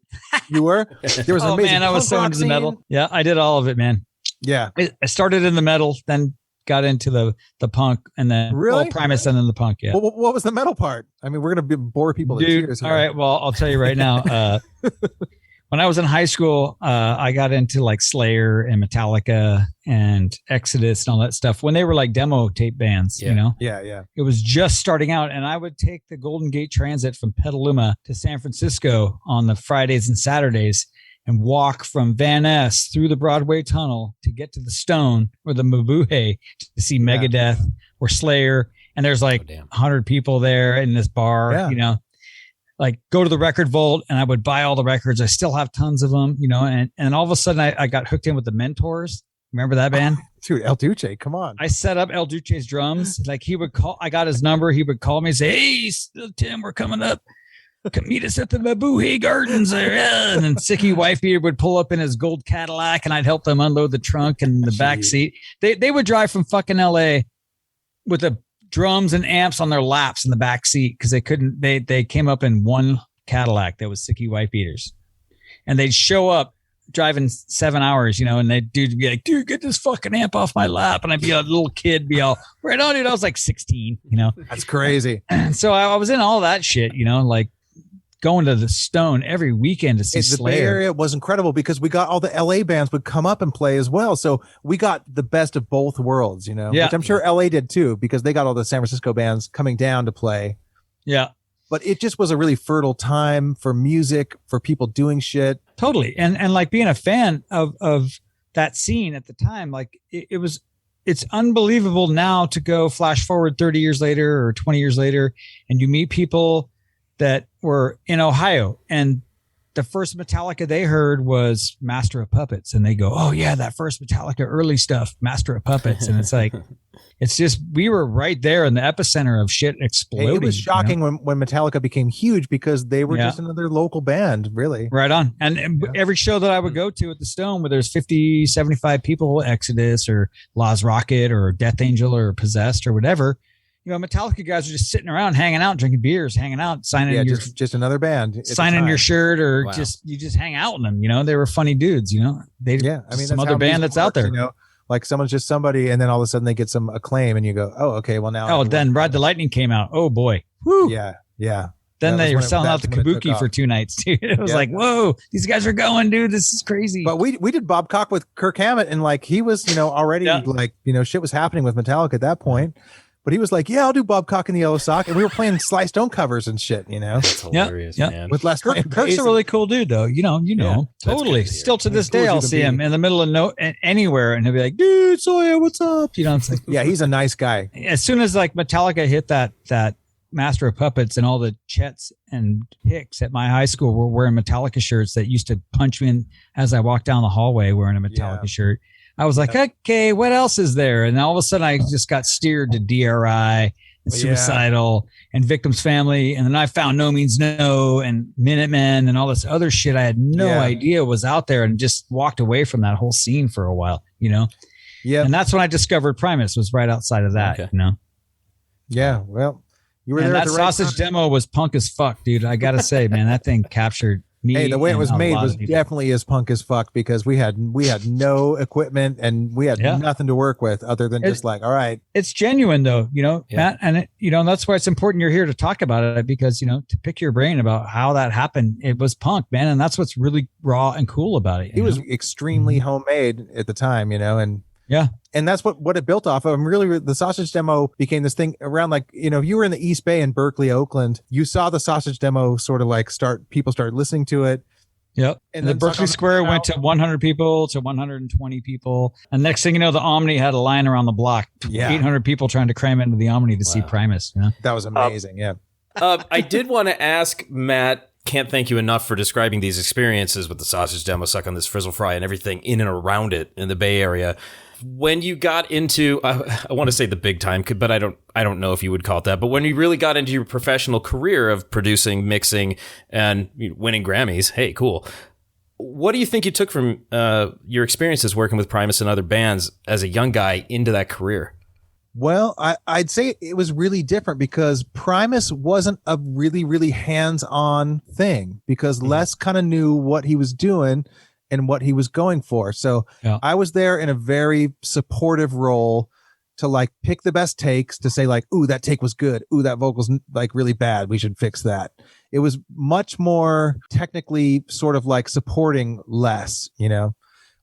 you were, there was an amazing
I was so into the metal. Yeah. I did all of it, man.
Yeah.
I started in the metal, then got into the punk, and then Primus, and then the punk. Yeah.
Well, what was the metal part? I mean, we're going to bore people to tears here.
All right. Well, I'll tell you right now, when I was in high school, I got into like Slayer and Metallica and Exodus and all that stuff when they were like demo tape bands, you know?
Yeah.
It was just starting out, and I would take the Golden Gate Transit from Petaluma to San Francisco on the Fridays and Saturdays and walk from Van Ness through the Broadway tunnel to get to the Stone or the Mabuhay to see Megadeth or Slayer. And there's like 100 people there in this bar, you know? Like go to the record vault, and I would buy all the records. I still have tons of them, you know, and all of a sudden I got hooked in with the Mentors. Remember that band?
Dude, El Duce, come on.
I set up El Duce's drums. Like he would call, I got his number. He would call me and say, hey, Tim, we're coming up. Come meet us at the Mabuhay Gardens. And then Sicky Wifebeater would pull up in his gold Cadillac, and I'd help them unload the trunk and the back seat. They would drive from fucking LA with the drums and amps on their laps in the back seat because they came up in one Cadillac that was Sicky Wifebeaters, and they'd show up driving 7 hours, you know, and they'd be like, dude, get this fucking amp off my lap. And I'd be a little kid, be all right on, dude. I was like 16, you know.
That's crazy.
And so I was in all that shit, you know, like going to the Stone every weekend to see Slayer.
The Bay Area was incredible because we got all the LA bands would come up and play as well. So we got the best of both worlds, you know, which I'm sure LA did too, because they got all the San Francisco bands coming down to play.
Yeah.
But it just was a really fertile time for music, for people doing shit.
Totally. And like being a fan of that scene at the time, like it's unbelievable now to go flash forward 30 years later or 20 years later, and you meet people that were in Ohio, and the first Metallica they heard was Master of Puppets, and they go, oh yeah, that first Metallica early stuff, Master of Puppets. And it's like, it's just, we were right there in the epicenter of shit exploding.
It was shocking, you know? when Metallica became huge, because they were just another local band, really.
Right on. And every show that I would go to at the Stone where there's 50, 75 people, Exodus or Laz Rocket or Death Angel or Possessed or whatever, you know, Metallica guys are just sitting around, hanging out, drinking beers, hanging out, signing
just another band,
signing your shirt, or you just hang out with them. You know, they were funny dudes. You know, I mean, some other band that's out there.
You know, like someone's just somebody, and then all of a sudden they get some acclaim, and you go, oh, okay, well now.
Oh, then Ride the Lightning came out. Oh boy, woo.
Yeah.
Then they were selling out the Kabuki for 2 nights, dude. It was like, whoa, these guys are going, dude. This is crazy.
But we did Bob Cock with Kirk Hammett, and like he was, you know, already like, you know, shit was happening with Metallica at that point. But he was like, "Yeah, I'll do Bob Cock and the Yellow Sock," and we were playing Sly Stone covers and shit, you know.
That's hilarious, man.
With Les
Kirk's a really cool dude, though. You know, totally. Still to this day, I'll see him in the middle of anywhere, and he'll be like, "Dude, Soya, what's up?" You know, it's like,
yeah, he's a nice guy.
As soon as like Metallica hit that Master of Puppets, and all the Chets and Hicks at my high school were wearing Metallica shirts that used to punch me in as I walked down the hallway wearing a Metallica shirt. I was like, okay, what else is there? And all of a sudden I just got steered to DRI and Suicidal and Victim's Family. And then I found No Means No and Minutemen and all this other shit I had no idea was out there, and just walked away from that whole scene for a while, you know? Yeah. And that's when I discovered Primus was right outside of that, you know?
Yeah. Well, you were
and
there.
That sausage demo was punk as fuck, dude. I got to say, man, that thing captured me.
Hey, the way it was made was definitely as punk as fuck, because we had no equipment and we had nothing to work with other than just like, all right.
It's genuine though, you know, Matt, and that's why it's important you're here to talk about it, because, you know, to pick your brain about how that happened. It was punk, man. And that's what's really raw and cool about it.
It was extremely homemade at the time, you know, and and that's what it built off of. And really, the sausage demo became this thing around, like, you know, if you were in the East Bay in Berkeley, Oakland, you saw the sausage demo sort of like people started listening to it.
Yep. And the Berkeley Square went to 100 people to 120 people. And next thing you know, the Omni had a line around the block. 800 people trying to cram into the Omni to see Primus. You know?
That was amazing.
I did want to ask Matt, can't thank you enough for describing these experiences with the sausage demo, Suck on This, Frizzle Fry, and everything in and around it in the Bay Area. When you got into, I want to say the big time, but I don't know if you would call it that. But when you really got into your professional career of producing, mixing, and winning Grammys, hey, cool. What do you think you took from your experiences working with Primus and other bands as a young guy into that career?
Well, I'd say it was really different, because Primus wasn't a really, really hands-on thing, because Les kind of knew what he was doing and what he was going for. So I was there in a very supportive role to like pick the best takes, to say like, ooh, that take was good. Ooh, that vocal's like really bad. We should fix that. It was much more technically sort of like supporting Les, you know?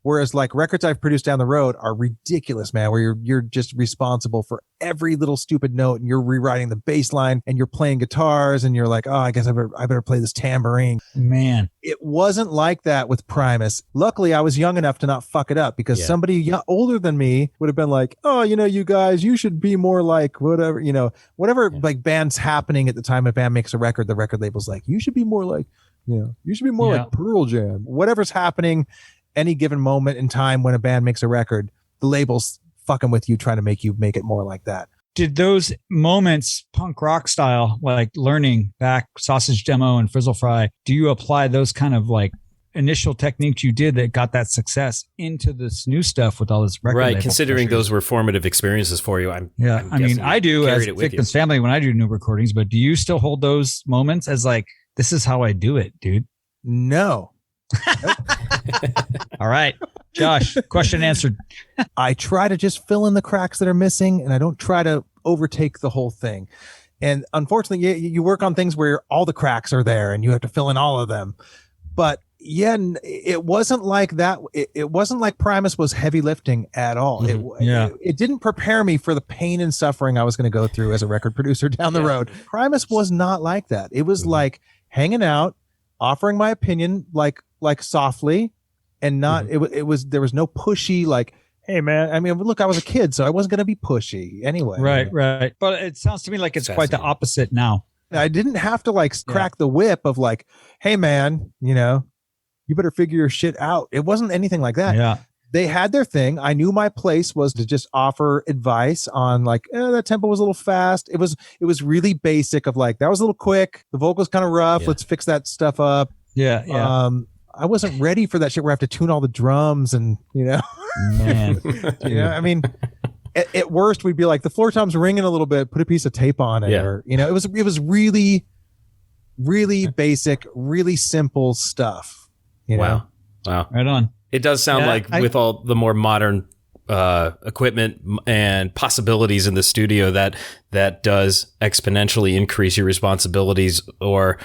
Whereas like records I've produced down the road are ridiculous, man, where you're just responsible for every little stupid note, and you're rewriting the bass line, and you're playing guitars, and you're like, oh, I guess I better play this tambourine.
Man,
it wasn't like that with Primus. Luckily, I was young enough to not fuck it up, because somebody older than me would have been like, oh, you know, you guys, you should be more like whatever, you know, whatever like band's happening at the time a band makes a record, the record label's like, you should be more like, you know, you should be more like Pearl Jam. Whatever's happening any given moment in time when a band makes a record, the label's fucking with you, trying to make it more like that.
Did those moments, punk rock style, like learning back Sausage Demo and Frizzle Fry, do you apply those kind of like initial techniques you did that got that success into this new stuff with all this record?
Right, considering those were formative experiences for you. I mean,
I do as Victim's Family when I do new recordings, but do you still hold those moments as like, this is how I do it, dude?
No. Nope.
All right, Josh, question answered.
I try to just fill in the cracks that are missing, and I don't try to overtake the whole thing. And unfortunately, you work on things where all the cracks are there and you have to fill in all of them. But it wasn't like that. It wasn't like Primus was heavy lifting at all. It didn't prepare me for the pain and suffering I was going to go through as a record producer down the road. Primus was not like that. It was like hanging out, offering my opinion, like softly, and not, it was, there was no pushy, like, hey man, I mean, look, I was a kid, so I wasn't going to be pushy anyway.
Right. But it sounds to me like it's quite the opposite now.
I didn't have to like crack the whip of like, hey man, you know, you better figure your shit out. It wasn't anything like that.
Yeah.
They had their thing. I knew my place was to just offer advice on like, that tempo was a little fast. It was really basic of like, that was a little quick. The vocal's kind of rough. Let's fix that stuff up.
Yeah.
I wasn't ready for that shit where I have to tune all the drums and, you know,
man,
you know, I mean, at worst we'd be like, the floor tom's ringing a little bit, put a piece of tape on it, or, you know, it was really, really basic, really simple stuff. You know?
Wow.
Right on.
It does sound like with all the more modern equipment and possibilities in the studio that does exponentially increase your responsibilities, or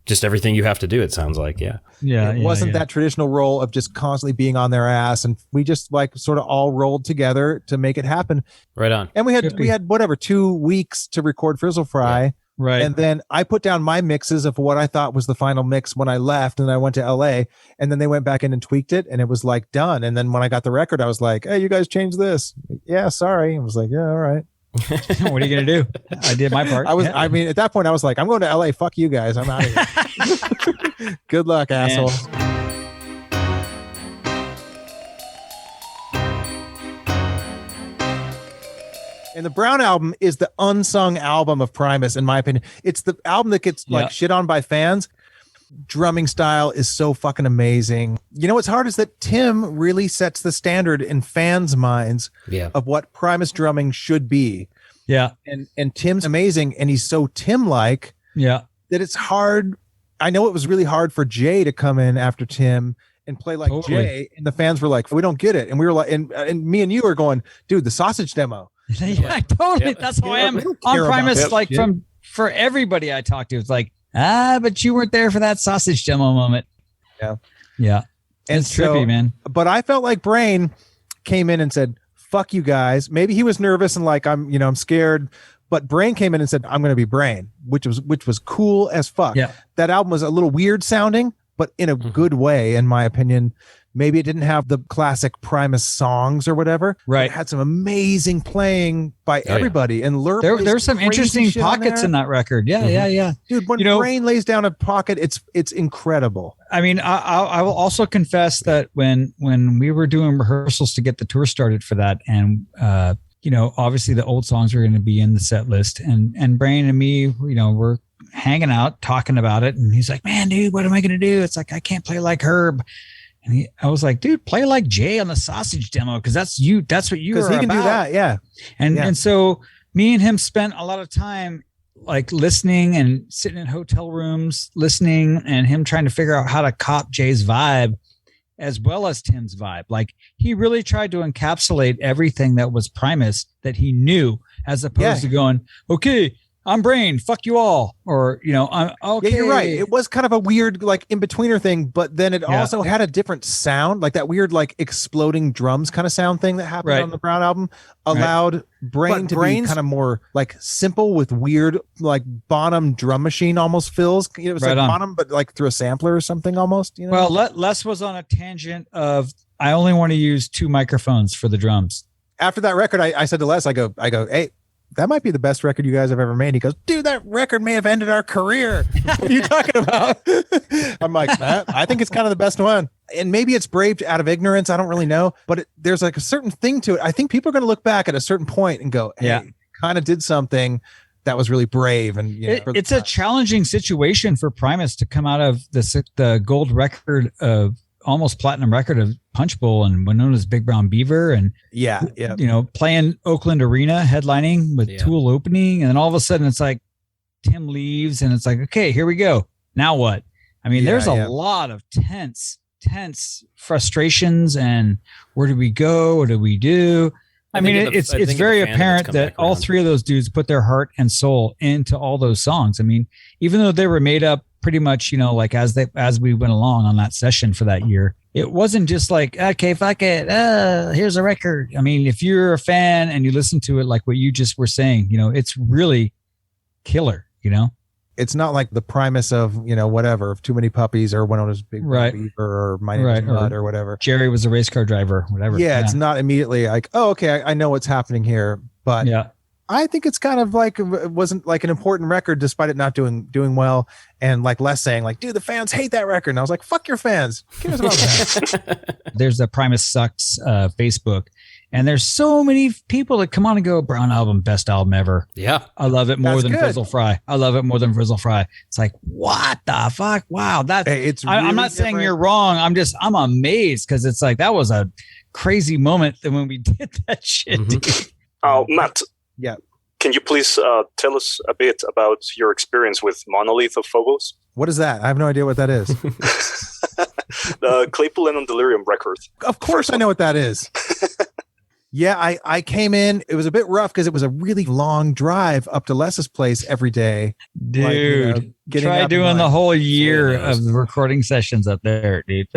just everything you have to do, it sounds like. Yeah.
It wasn't that traditional role of just constantly being on their ass. And we just like sort of all rolled together to make it happen.
Right on.
And we had whatever, 2 weeks to record Frizzle Fry.
Yeah.
Right.
And then I put down my mixes of what I thought was the final mix when I left, and I went to LA, and then they went back in and tweaked it, and it was like done. And then when I got the record, I was like, hey, you guys changed this. Yeah, sorry. I was like, yeah, all right.
What are you going to do? I did my part.
I mean, at that point I was like, I'm going to LA. Fuck you guys. I'm out of here. Good luck, assholes. And the Brown album is the unsung album of Primus, in my opinion. It's the album that gets like shit on by fans. Drumming style is so fucking amazing. You know what's hard is that Tim really sets the standard in fans' minds of what Primus drumming should be.
Yeah.
And Tim's amazing, and he's so Tim-like that it's hard. I know it was really hard for Jay to come in after Tim and play like Jay, and the fans were like, we don't get it. And we were like, and me and you are going, dude, the sausage demo.
Yeah, totally. That's how I am on Primus. Like for everybody I talked to, it's like, but you weren't there for that sausage demo moment. Yeah. And it's trippy, man. But
I felt like Brain came in and said, fuck you guys. Maybe he was nervous and like, I'm scared. But Brain came in and said, I'm going to be Brain, which was cool as fuck.
Yeah.
That album was a little weird sounding, but in a good way, in my opinion. Maybe it didn't have the classic Primus songs or whatever.
Right.
It had some amazing playing by everybody. And
there's some interesting pockets in that record. Yeah.
Dude, when Brain lays down a pocket, it's incredible.
I mean, I will also confess that when we were doing rehearsals to get the tour started for that, and obviously the old songs were going to be in the set list, and Brain and me, we're hanging out talking about it, and he's like, man, dude, what am I going to do? It's like, I can't play like Herb. And I was like, dude, play like Jay on the sausage demo, because that's what you are about. Because he can do that,
yeah.
And so me and him spent a lot of time like listening and sitting in hotel rooms, listening, and him trying to figure out how to cop Jay's vibe as well as Tim's vibe. Like he really tried to encapsulate everything that was Primus that he knew, as opposed to going, okay, I'm Brain, fuck you all. Or, I'm okay.
Yeah, you're right. It was kind of a weird, like, in-betweener thing, but then it also had a different sound, like that weird, like, exploding drums kind of sound thing that happened on the Brown album allowed Brain to be kind of more, like, simple with weird, like, Bonham drum machine almost fills. It was like Bonham, but, like, through a sampler or something almost, Well,
Les was on a tangent of, I only want to use 2 microphones for the drums.
After that record, I said to Les, I go, hey, that might be the best record you guys have ever made. He goes, dude, that record may have ended our career. What are you talking about? I'm like, Matt, I think it's kind of the best one. And maybe it's brave out of ignorance. I don't really know. But there's like a certain thing to it. I think people are going to look back at a certain point and go, hey, kind of did something that was really brave. And
it's a challenging situation for Primus to come out of the gold record of almost platinum record of Punch Bowl and when known as Big Brown Beaver, and playing Oakland Arena headlining with Tool opening, and then all of a sudden it's like Tim leaves and it's like, okay, here we go, now what? I mean, there's a lot of tense frustrations, and where do we go, what do we do? I mean, it's very apparent that all 3 of those dudes put their heart and soul into all those songs. I mean, even though they were made up pretty much, like as we went along on that session for that year, it wasn't just like, okay, fuck it, here's a record. I mean, if you're a fan and you listen to it, like what you just were saying, it's really killer.
It's not like the Primus of, whatever, of Too Many Puppies or when it was Big Beaver or My Name is Mud or whatever.
Jerry was a race car driver, whatever.
Yeah, it's not immediately like, oh, okay, I know what's happening here. But I think it's kind of like, it wasn't like an important record despite it not doing well. And like Les saying like, dude, the fans hate that record. And I was like, fuck your fans. Give us about that.
There's the Primus Sucks Facebook. And there's so many people that come on and go, Brown album, best album ever.
Yeah.
I love it more than Frizzle Fry. I love it more than Frizzle Fry. It's like, what the fuck? Wow. It's really I'm not saying you're wrong. I'm amazed, because it's like, that was a crazy moment when we did that shit.
Oh, Matt.
Yeah.
Can you please tell us a bit about your experience with Monolith of Phobos?
What is that? I have no idea what that is.
The Claypool and Delirium record.
Of course I know what that is. Yeah, I came in. It was a bit rough because it was a really long drive up to Les's place every day.
Dude,
getting
try
up
doing
and
the
like-
whole year of the recording sessions up there, dude.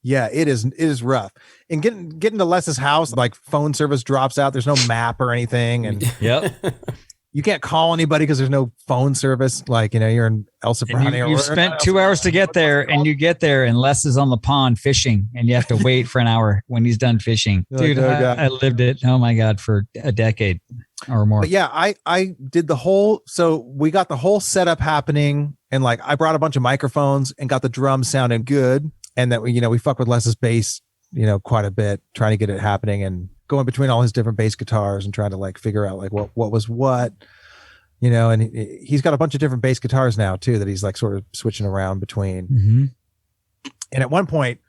Yeah, it is rough. And getting to Les's house, like phone service drops out. There's no map or anything, and
Yep.
you can't call anybody because there's no phone service. Like, you're in El
And
Sobrante.
you spent 2 hours to get there, and you get there, and Les is on the pond fishing, and you have to wait for an hour when he's done fishing.
You're like,
Dude,
oh, God.
I lived it. Oh my God, for a decade or more.
But yeah, I did the whole, so we got the whole setup happening, and like I brought a bunch of microphones and got the drums sounding good. And that we fuck with Les's bass, quite a bit, trying to get it happening and going between all his different bass guitars and trying to like figure out like what was what, and he's got a bunch of different bass guitars now too, that he's like sort of switching around between.
Mm-hmm.
And at one point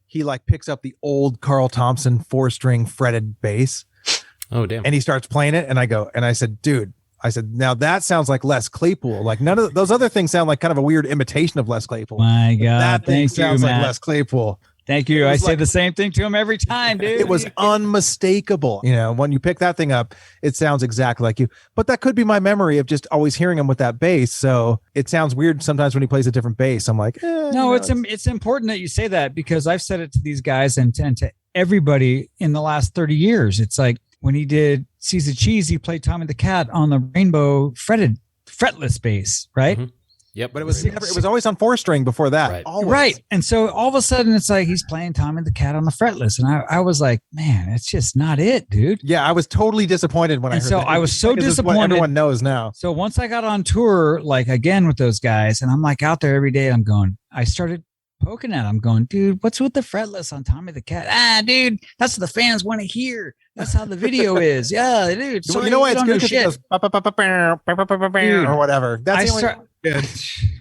he like picks up the old Carl Thompson 4-string fretted bass.
Oh, damn.
And he starts playing it. And I said, dude, now that sounds like Les Claypool. Like none of those other things sound like kind of a weird imitation of Les Claypool.
My God.
That thing
Thank you,
sounds like
Matt.
Les Claypool.
Thank you. I say
like-
the same thing to him every time, dude.
It was unmistakable. When you pick that thing up, it sounds exactly like you. But that could be my memory of just always hearing him with that bass. So it sounds weird sometimes when he plays a different bass. I'm like,
no, it's important that you say that, because I've said it to these guys and to everybody in the last 30 years. It's like when he did Seas of Cheese, he played Tommy the Cat on the rainbow fretless bass, right?
Mhm. Yep.
But it was always on 4-string before that.
Right.
Always.
Right. And so all of a sudden it's like he's playing Tommy the Cat on the fretless. And I was like, man, it's just not it, dude.
Yeah, I was totally disappointed when I
And
heard
so
that.
I was so
Because it's what
disappointed.
everyone knows now.
So once I got on tour, like again with those guys, and I'm like out there every day, I started poking at him going, dude, what's with the fretless on Tommy the Cat? Dude, that's what the fans want to hear. That's how the video is. Yeah, dude.
So you know what? It's good because it goes
Dude,
or whatever. That's the only good.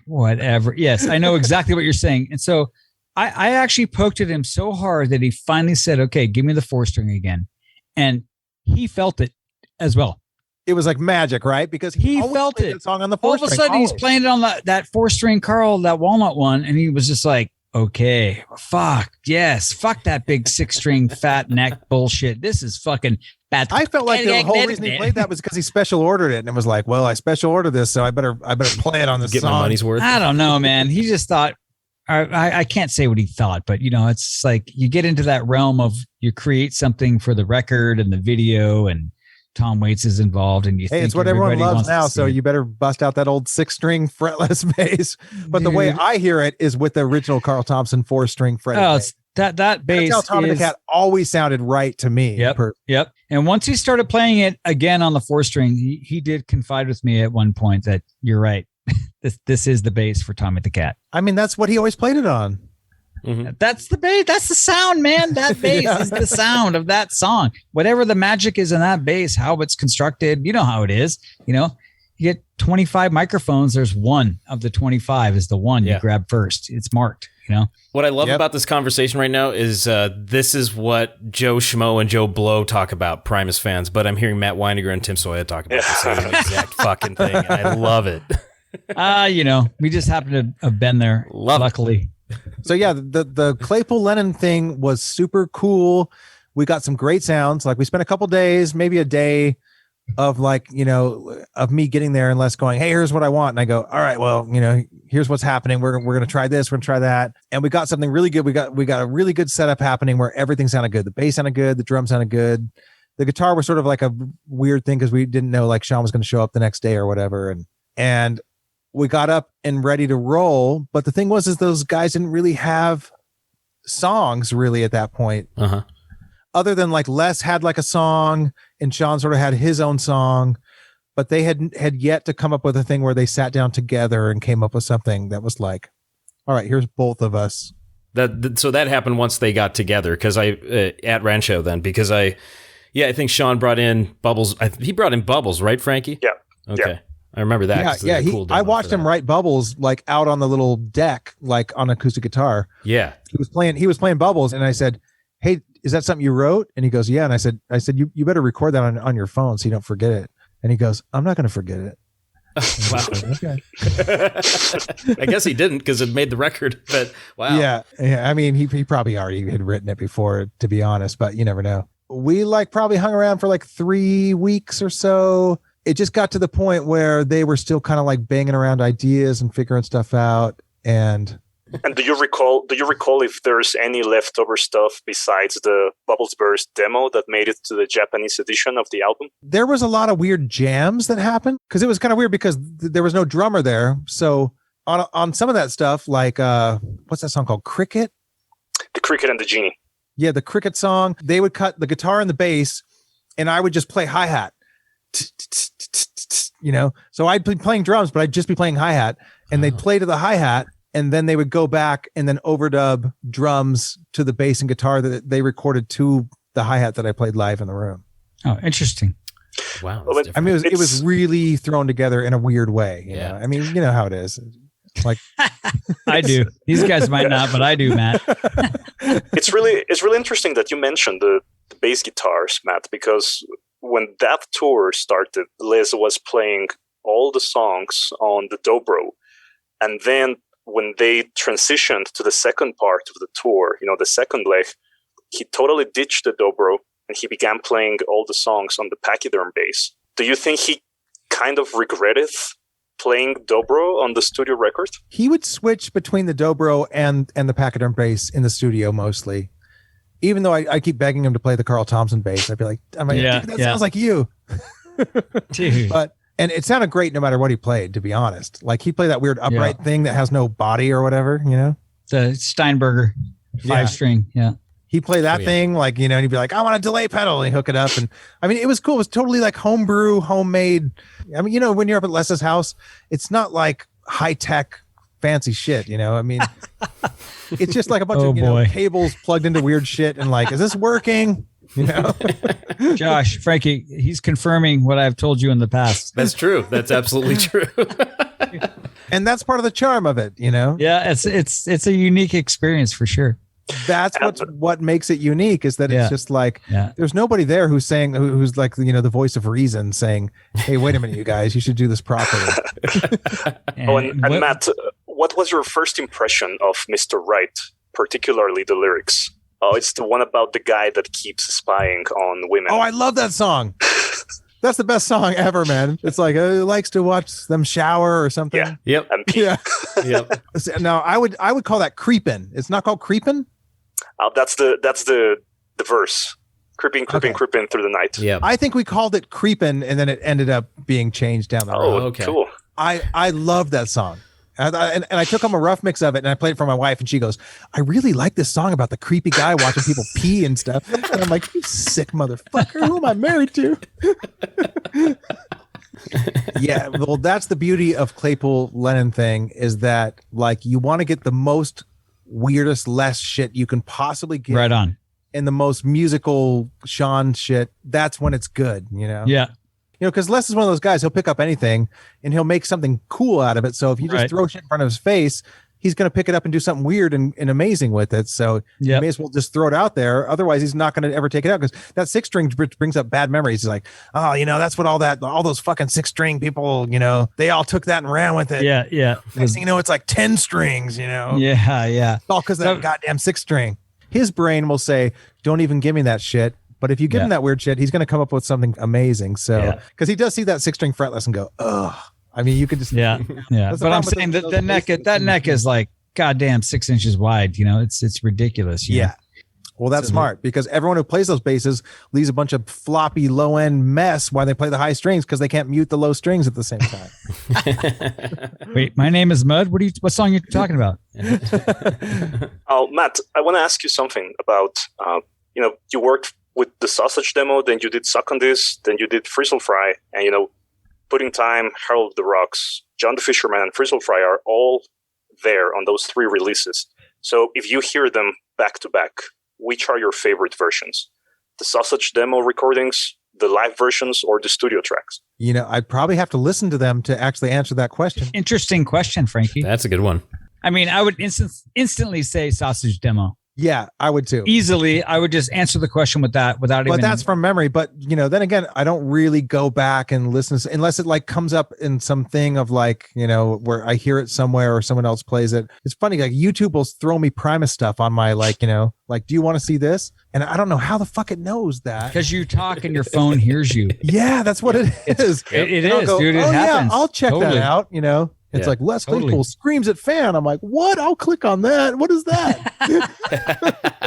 Whatever. Yes, I know exactly what you're saying. And so I actually poked at him so hard that he finally said, okay, give me the 4-string again. And he felt it as well.
It was like magic, right? Because
He
always
felt
played
it.
that song on the 4-string.
All of a sudden he's
always.
playing it on that 4-string Carl, that walnut one. And he was just like, okay, fuck, yes, fuck that big 6-string fat neck bullshit. This is fucking bad.
I felt like the whole reason he played that was because he special ordered it, and it was like, well, I special ordered this, so I better play it on this
Get
song.
my money's worth.
I don't know, man. He just thought, I can't say what he thought, but it's like you get into that realm of you create something for the record and the video, and Tom Waits is involved, and you
Hey,
think
it's what everyone
everybody
loves
wants to
now,
see
so
it.
you better bust out that old 6-string fretless bass. But the way
Dude.
I hear it is with the original Carl Thompson 4-string fretted
Oh,
bass.
it's that bass.
That's how Tommy the
is-
Cat always sounded right to me.
Yep. Yep. And once he started playing it again on the 4-string, he did confide with me at one point that you're right. This is the bass for Tommy the Cat.
I mean, that's what he always played it on.
That's the bass. That's the sound, man. That bass
Yeah.
is the sound of that song. Whatever the magic is in that bass, how it's constructed, you know how it is. You get 25 microphones. There's one of the 25 is the one
Yeah.
you grab first. It's marked.
What I love
Yep.
about this conversation right now is this is what Joe Schmo and Joe Blow talk about, Primus fans, but I'm hearing Matt Winegar and Tim Soya talk about the same exact fucking thing, and I love it.
We just happen to have been there.
Love it.
luckily.
So yeah, the Claypool Lennon thing was super cool. We got some great sounds. Like we spent a couple days, maybe a day of of me getting there and Les going, hey, here's what I want. And I go, all right, well, here's what's happening. We're going to try this. We're going to try that. And we got something really good. We got a really good setup happening where everything sounded good. The bass sounded good. The drum sounded good. The guitar was sort of like a weird thing because we didn't know like Sean was going to show up the next day or whatever. And we got up and ready to roll. But the thing was, is those guys didn't really have songs really at that point.
Uh-huh.
Other than like Les had like a song and Sean sort of had his own song, but they had yet to come up with a thing where they sat down together and came up with something that was like, all right, here's both of us.
So that happened once they got together because at Rancho then, because I think Sean brought in Bubbles. He brought in Bubbles, right, Frankie?
Yeah.
Okay.
Yeah.
I remember that. 'cause they had a cool
I
demo
watched
for
him
that.
write Bubbles like out on the little deck, like on acoustic guitar.
Yeah.
He was playing Bubbles, and I said, hey, is that something you wrote? And he goes, yeah. And I said, you better record that on your phone so you don't forget it. And he goes, I'm not going to forget it.
Wow.
Okay.
I guess he didn't because it made the record, but wow.
Yeah. I mean, he probably already had written it before, to be honest, but you never know. we like probably hung around for like 3 weeks or so. It just got to the point where they were still kind of like banging around ideas and figuring stuff out. And
do you recall if there's any leftover stuff besides the Bubbles Burst demo that made it to the Japanese edition of the album?
there was a lot of weird jams that happened because it was kind of weird because there was no drummer there. So on some of that stuff, like what's that song called? Cricket?
The Cricket and the Genie.
Yeah, the Cricket song. They would cut the guitar and the bass, and I would just play hi-hat. You know, so I'd be playing drums, but I'd just be playing hi-hat, and they'd play to the hi-hat, and then they would go back and then overdub drums to the bass and guitar that they recorded to the hi-hat that I played live in the room.
Oh, interesting.
Wow.
Well,
that's
I mean, it
different.
was really thrown together in a weird way. You know? I mean, you know how it is. Like
I do. These guys might not, but I do, Matt.
it's really interesting that you mentioned the bass guitars, Matt, because when that tour started, Liz was playing all the songs on the dobro, and then when they transitioned to the second part of the tour, you know, the second leg, he totally ditched the dobro and he began playing all the songs on the pachyderm bass. Do you think he kind of regretted playing dobro on the studio record?
he would switch between the dobro and the pachyderm bass in the studio mostly. Even though I keep begging him to play the Carl Thompson bass, I'd be like, "Dude, that sounds like you."
Dude.
And it sounded great no matter what he played, to be honest. Like he played that weird upright thing that has no body or whatever, you know?
The Steinberger 5-string. Yeah.
He'd play that thing, like, you know, and he'd be like, "I want a delay pedal," and he'd hook it up. And I mean, it was cool. It was totally like homebrew, homemade. I mean, you know, when you're up at Les's house, it's not like high tech, fancy shit, you know? I mean, it's just like a bunch of cables plugged into weird shit and like, is this working? You know?
Josh, Frankie, he's confirming what I've told you in the past.
That's true. That's absolutely true.
And that's part of the charm of it, you know?
Yeah, it's a unique experience for sure.
That's what makes it unique is that it's just like there's nobody there who's saying who's like, you know, the voice of reason saying, "Hey, wait a minute, you guys, you should do this properly."
and Matt, what was your first impression of Mr. Right, particularly the lyrics? Oh, it's the one about the guy that keeps spying on women.
Oh, I love that song. That's the best song ever, man. It's like he likes to watch them shower or something.
Yeah.
Yep.
And pee.
Yeah.
Yep.
Now I would call that creeping. It's not called creeping.
That's the verse. Creeping through the night.
Yeah.
I think we called it creeping, and then it ended up being changed down the road.
Oh,
okay.
Cool.
I love that song. And I took home a rough mix of it and I played it for my wife and she goes, "I really like this song about the creepy guy watching people pee and stuff." And I'm like, "You sick motherfucker, who am I married to?" Yeah, well, that's the beauty of Claypool Lennon thing is that like you want to get the most weirdest, less shit you can possibly get.
Right on.
And the most musical Sean shit. That's when it's good, you know?
Yeah.
You know, because Les is one of those guys, he'll pick up anything and he'll make something cool out of it. So if you just throw shit in front of his face, he's going to pick it up and do something weird and amazing with it. So you may as well just throw it out there. Otherwise, he's not going to ever take it out because that 6-string brings up bad memories. He's like, "Oh, you know, that's what all those fucking 6-string people, you know, they all took that and ran with it."
Yeah, yeah.
Next thing you know, it's like 10 strings, you know?
Yeah, yeah.
All because of that goddamn 6-string. His brain will say, "Don't even give me that shit." But if you give him that weird shit, he's going to come up with something amazing. So, because he does see that 6-string fretless and go, "Ugh." I mean, you could just
yeah. But I'm saying that that neck is like goddamn 6 inches wide. You know, it's ridiculous.
Yeah. Well, that's smart because everyone who plays those basses leaves a bunch of floppy low end mess while they play the high strings because they can't mute the low strings at the same time.
Wait, My Name is Mud. What song are you talking about?
Oh, Matt, I want to ask you something about, you know, you worked with the Sausage demo, then you did Suck on This, then you did Frizzle Fry, and, you know, Pudding Time, Harold of the Rocks, John the Fisherman, and Frizzle Fry are all there on those 3 releases. So if you hear them back to back, which are your favorite versions? The Sausage demo recordings, the live versions, or the studio tracks?
You know, I'd probably have to listen to them to actually answer that question.
Interesting question, Frankie.
That's a good one.
I mean, I would instantly say Sausage demo.
Yeah, I would too.
Easily, I would just answer the question with that without even.
But that's from memory. But then again, I don't really go back and listen unless it like comes up in something of like, where I hear it somewhere or someone else plays it. It's funny, like YouTube will throw me Primus stuff on my like, like, do you want to see this? And I don't know how the fuck it knows that.
Because you talk and your phone hears you.
Yeah, that's what it is.
It is, dude. It happens.
Yeah, I'll check that out. It's like Les Claypool screams at fan. I'm like, what? I'll click on that. What is that?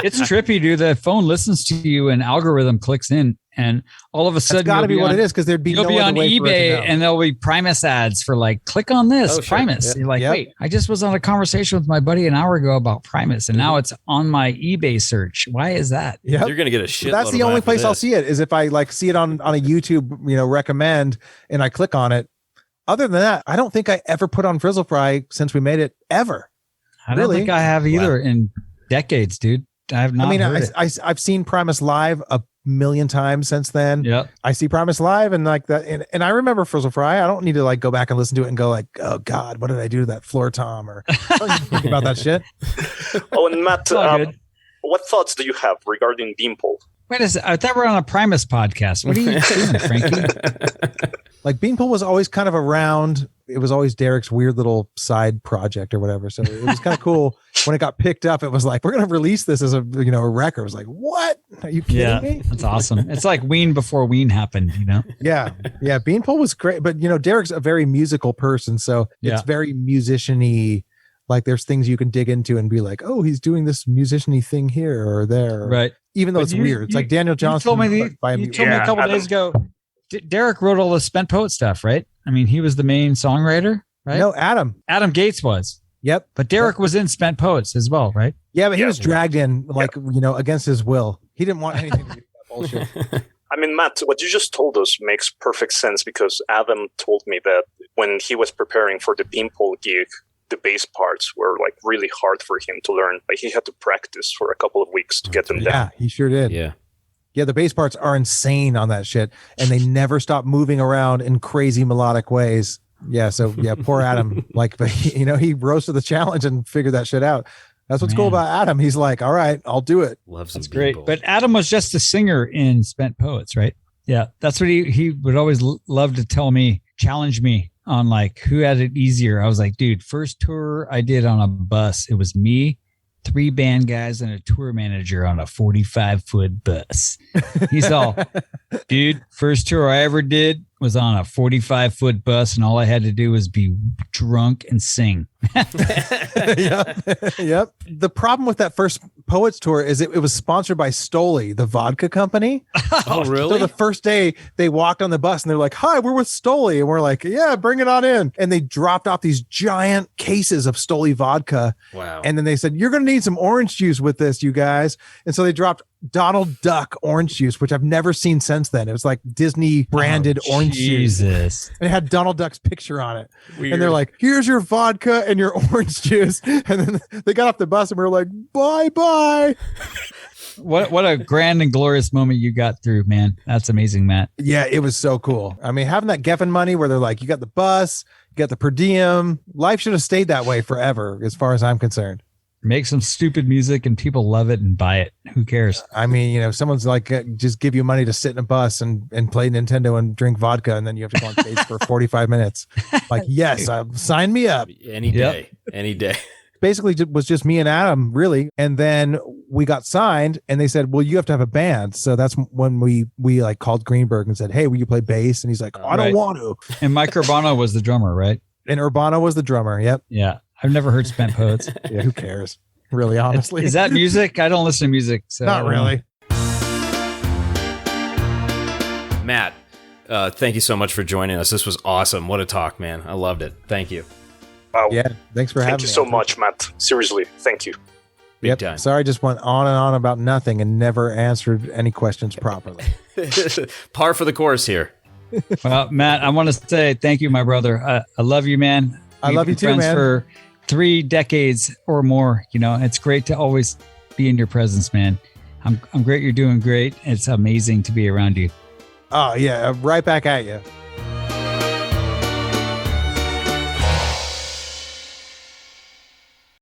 It's trippy, dude. The phone listens to you and algorithm clicks in, and all of a sudden,
it's got to be what it is, because there'd be
you'll
no
be
other
on
way for it to
eBay
know.
and there'll be Primus ads for like, click on this Primus. You're like, wait, I just was on a conversation with my buddy an hour ago about Primus, and now it's on my eBay search. Why is that?
Yep.
You're gonna get a shit.
That's the only place I'll see it, is if I like see it on a YouTube, recommend, and I click on it. Other than that, I don't think I ever put on Frizzle Fry since we made it ever.
I don't think I have either in decades, dude. I have not. I mean,
I've seen Primus live a million times since then.
Yeah,
I see Primus live and like that, and I remember Frizzle Fry. I don't need to like go back and listen to it and go like, oh God, what did I do to that floor tom? Or I don't even think about that shit.
Oh, and Matt, what thoughts do you have regarding Beanpole?
Wait a second. I thought we were on a Primus podcast. What are you doing, Frankie?
Like Beanpole was always kind of around. It was always Derek's weird little side project or whatever. So it was kind of cool when it got picked up. It was like, we're going to release this as a record. It was like, what? Are you kidding me?
That's awesome. It's like Ween before Ween happened,
Yeah. Yeah. Beanpole was great, but Derek's a very musical person. So it's very musician-y. Like there's things you can dig into and be like, oh, he's doing this musician-y thing here or there.
Right.
Even though it's weird. It's like Daniel Johnston.
You told me a couple days ago, Derek wrote all the Spent Poet stuff, right? I mean, he was the main songwriter, right?
No, Adam
Gates was.
Yep.
But Derek was in Spent Poets as well, right?
Yeah, but he was dragged in like, against his will. He didn't want anything to do with that bullshit.
I mean, Matt, what you just told us makes perfect sense, because Adam told me that when he was preparing for the Beanpole gig, the bass parts were like really hard for him to learn. Like he had to practice for a couple of weeks to get them down.
Yeah, he sure did. Yeah, the bass parts are insane on that shit, and they never stop moving around in crazy melodic ways. Yeah, so poor Adam. Like, but he rose to the challenge and figured that shit out. That's what's cool about Adam. He's like, all right, I'll do it.
That's
great. But Adam was just a singer in Spent Poets, right? Yeah, that's what he would always love to tell me, challenge me on like who had it easier. I was like, dude, first tour I did on a bus, it was me, 3 band guys, and a tour manager on a 45-foot bus. He's all, dude, first tour I ever did was on a 45-foot bus, and all I had to do was be drunk and sing.
Yep. The problem with that first Poets tour is it was sponsored by Stoli, the vodka company.
Oh, really?
So the first day they walked on the bus and they're like, hi, we're with Stoli. And we're like, yeah, bring it on in. And they dropped off these giant cases of Stoli vodka.
Wow.
And then they said, you're going to need some orange juice with this, you guys. And so they dropped Donald Duck orange juice, which I've never seen since then. It was like Disney branded orange juice. And it had Donald Duck's picture on it. Weird. And they're like, here's your vodka and your orange juice. And then they got off the bus and we were like, bye.
What a grand and glorious moment you got through, man. That's amazing, Matt.
Yeah, it was so cool. I mean, having that Geffen money where they're like, you got the bus, you got the per diem. Life should have stayed that way forever, as far as I'm concerned.
Make some stupid music and people love it and buy it. Who cares?
I mean, someone's like, just give you money to sit in a bus and play Nintendo and drink vodka, and then you have to go on stage for 45 minutes. Like, yes, sign me up.
Any day.
Basically, it was just me and Adam, really. And then we got signed, and they said, well, you have to have a band. So that's when we like called Greenberg and said, hey, will you play bass? And he's like, I don't want to.
And Mike Urbano was the drummer, right?
And Urbano was the drummer. Yep.
Yeah. I've never heard Spent Poets.
Yeah, who cares? Really, honestly.
Is that music? I don't listen to music. So
not really.
Matt, thank you so much for joining us. This was awesome. What a talk, man. I loved it. Thank you.
Wow.
Yeah, thanks for having me.
Thank you so much, Matt. Seriously, thank you.
Big time.
Sorry, I just went on and on about nothing and never answered any questions properly.
Par for the course here.
Well, Matt, I want to say thank you, my brother. I love you, man.
I love you too, man.
For 3 decades or more, it's great to always be in your presence, man. I'm great. You're doing great. It's amazing to be around you.
Oh yeah, right back at you.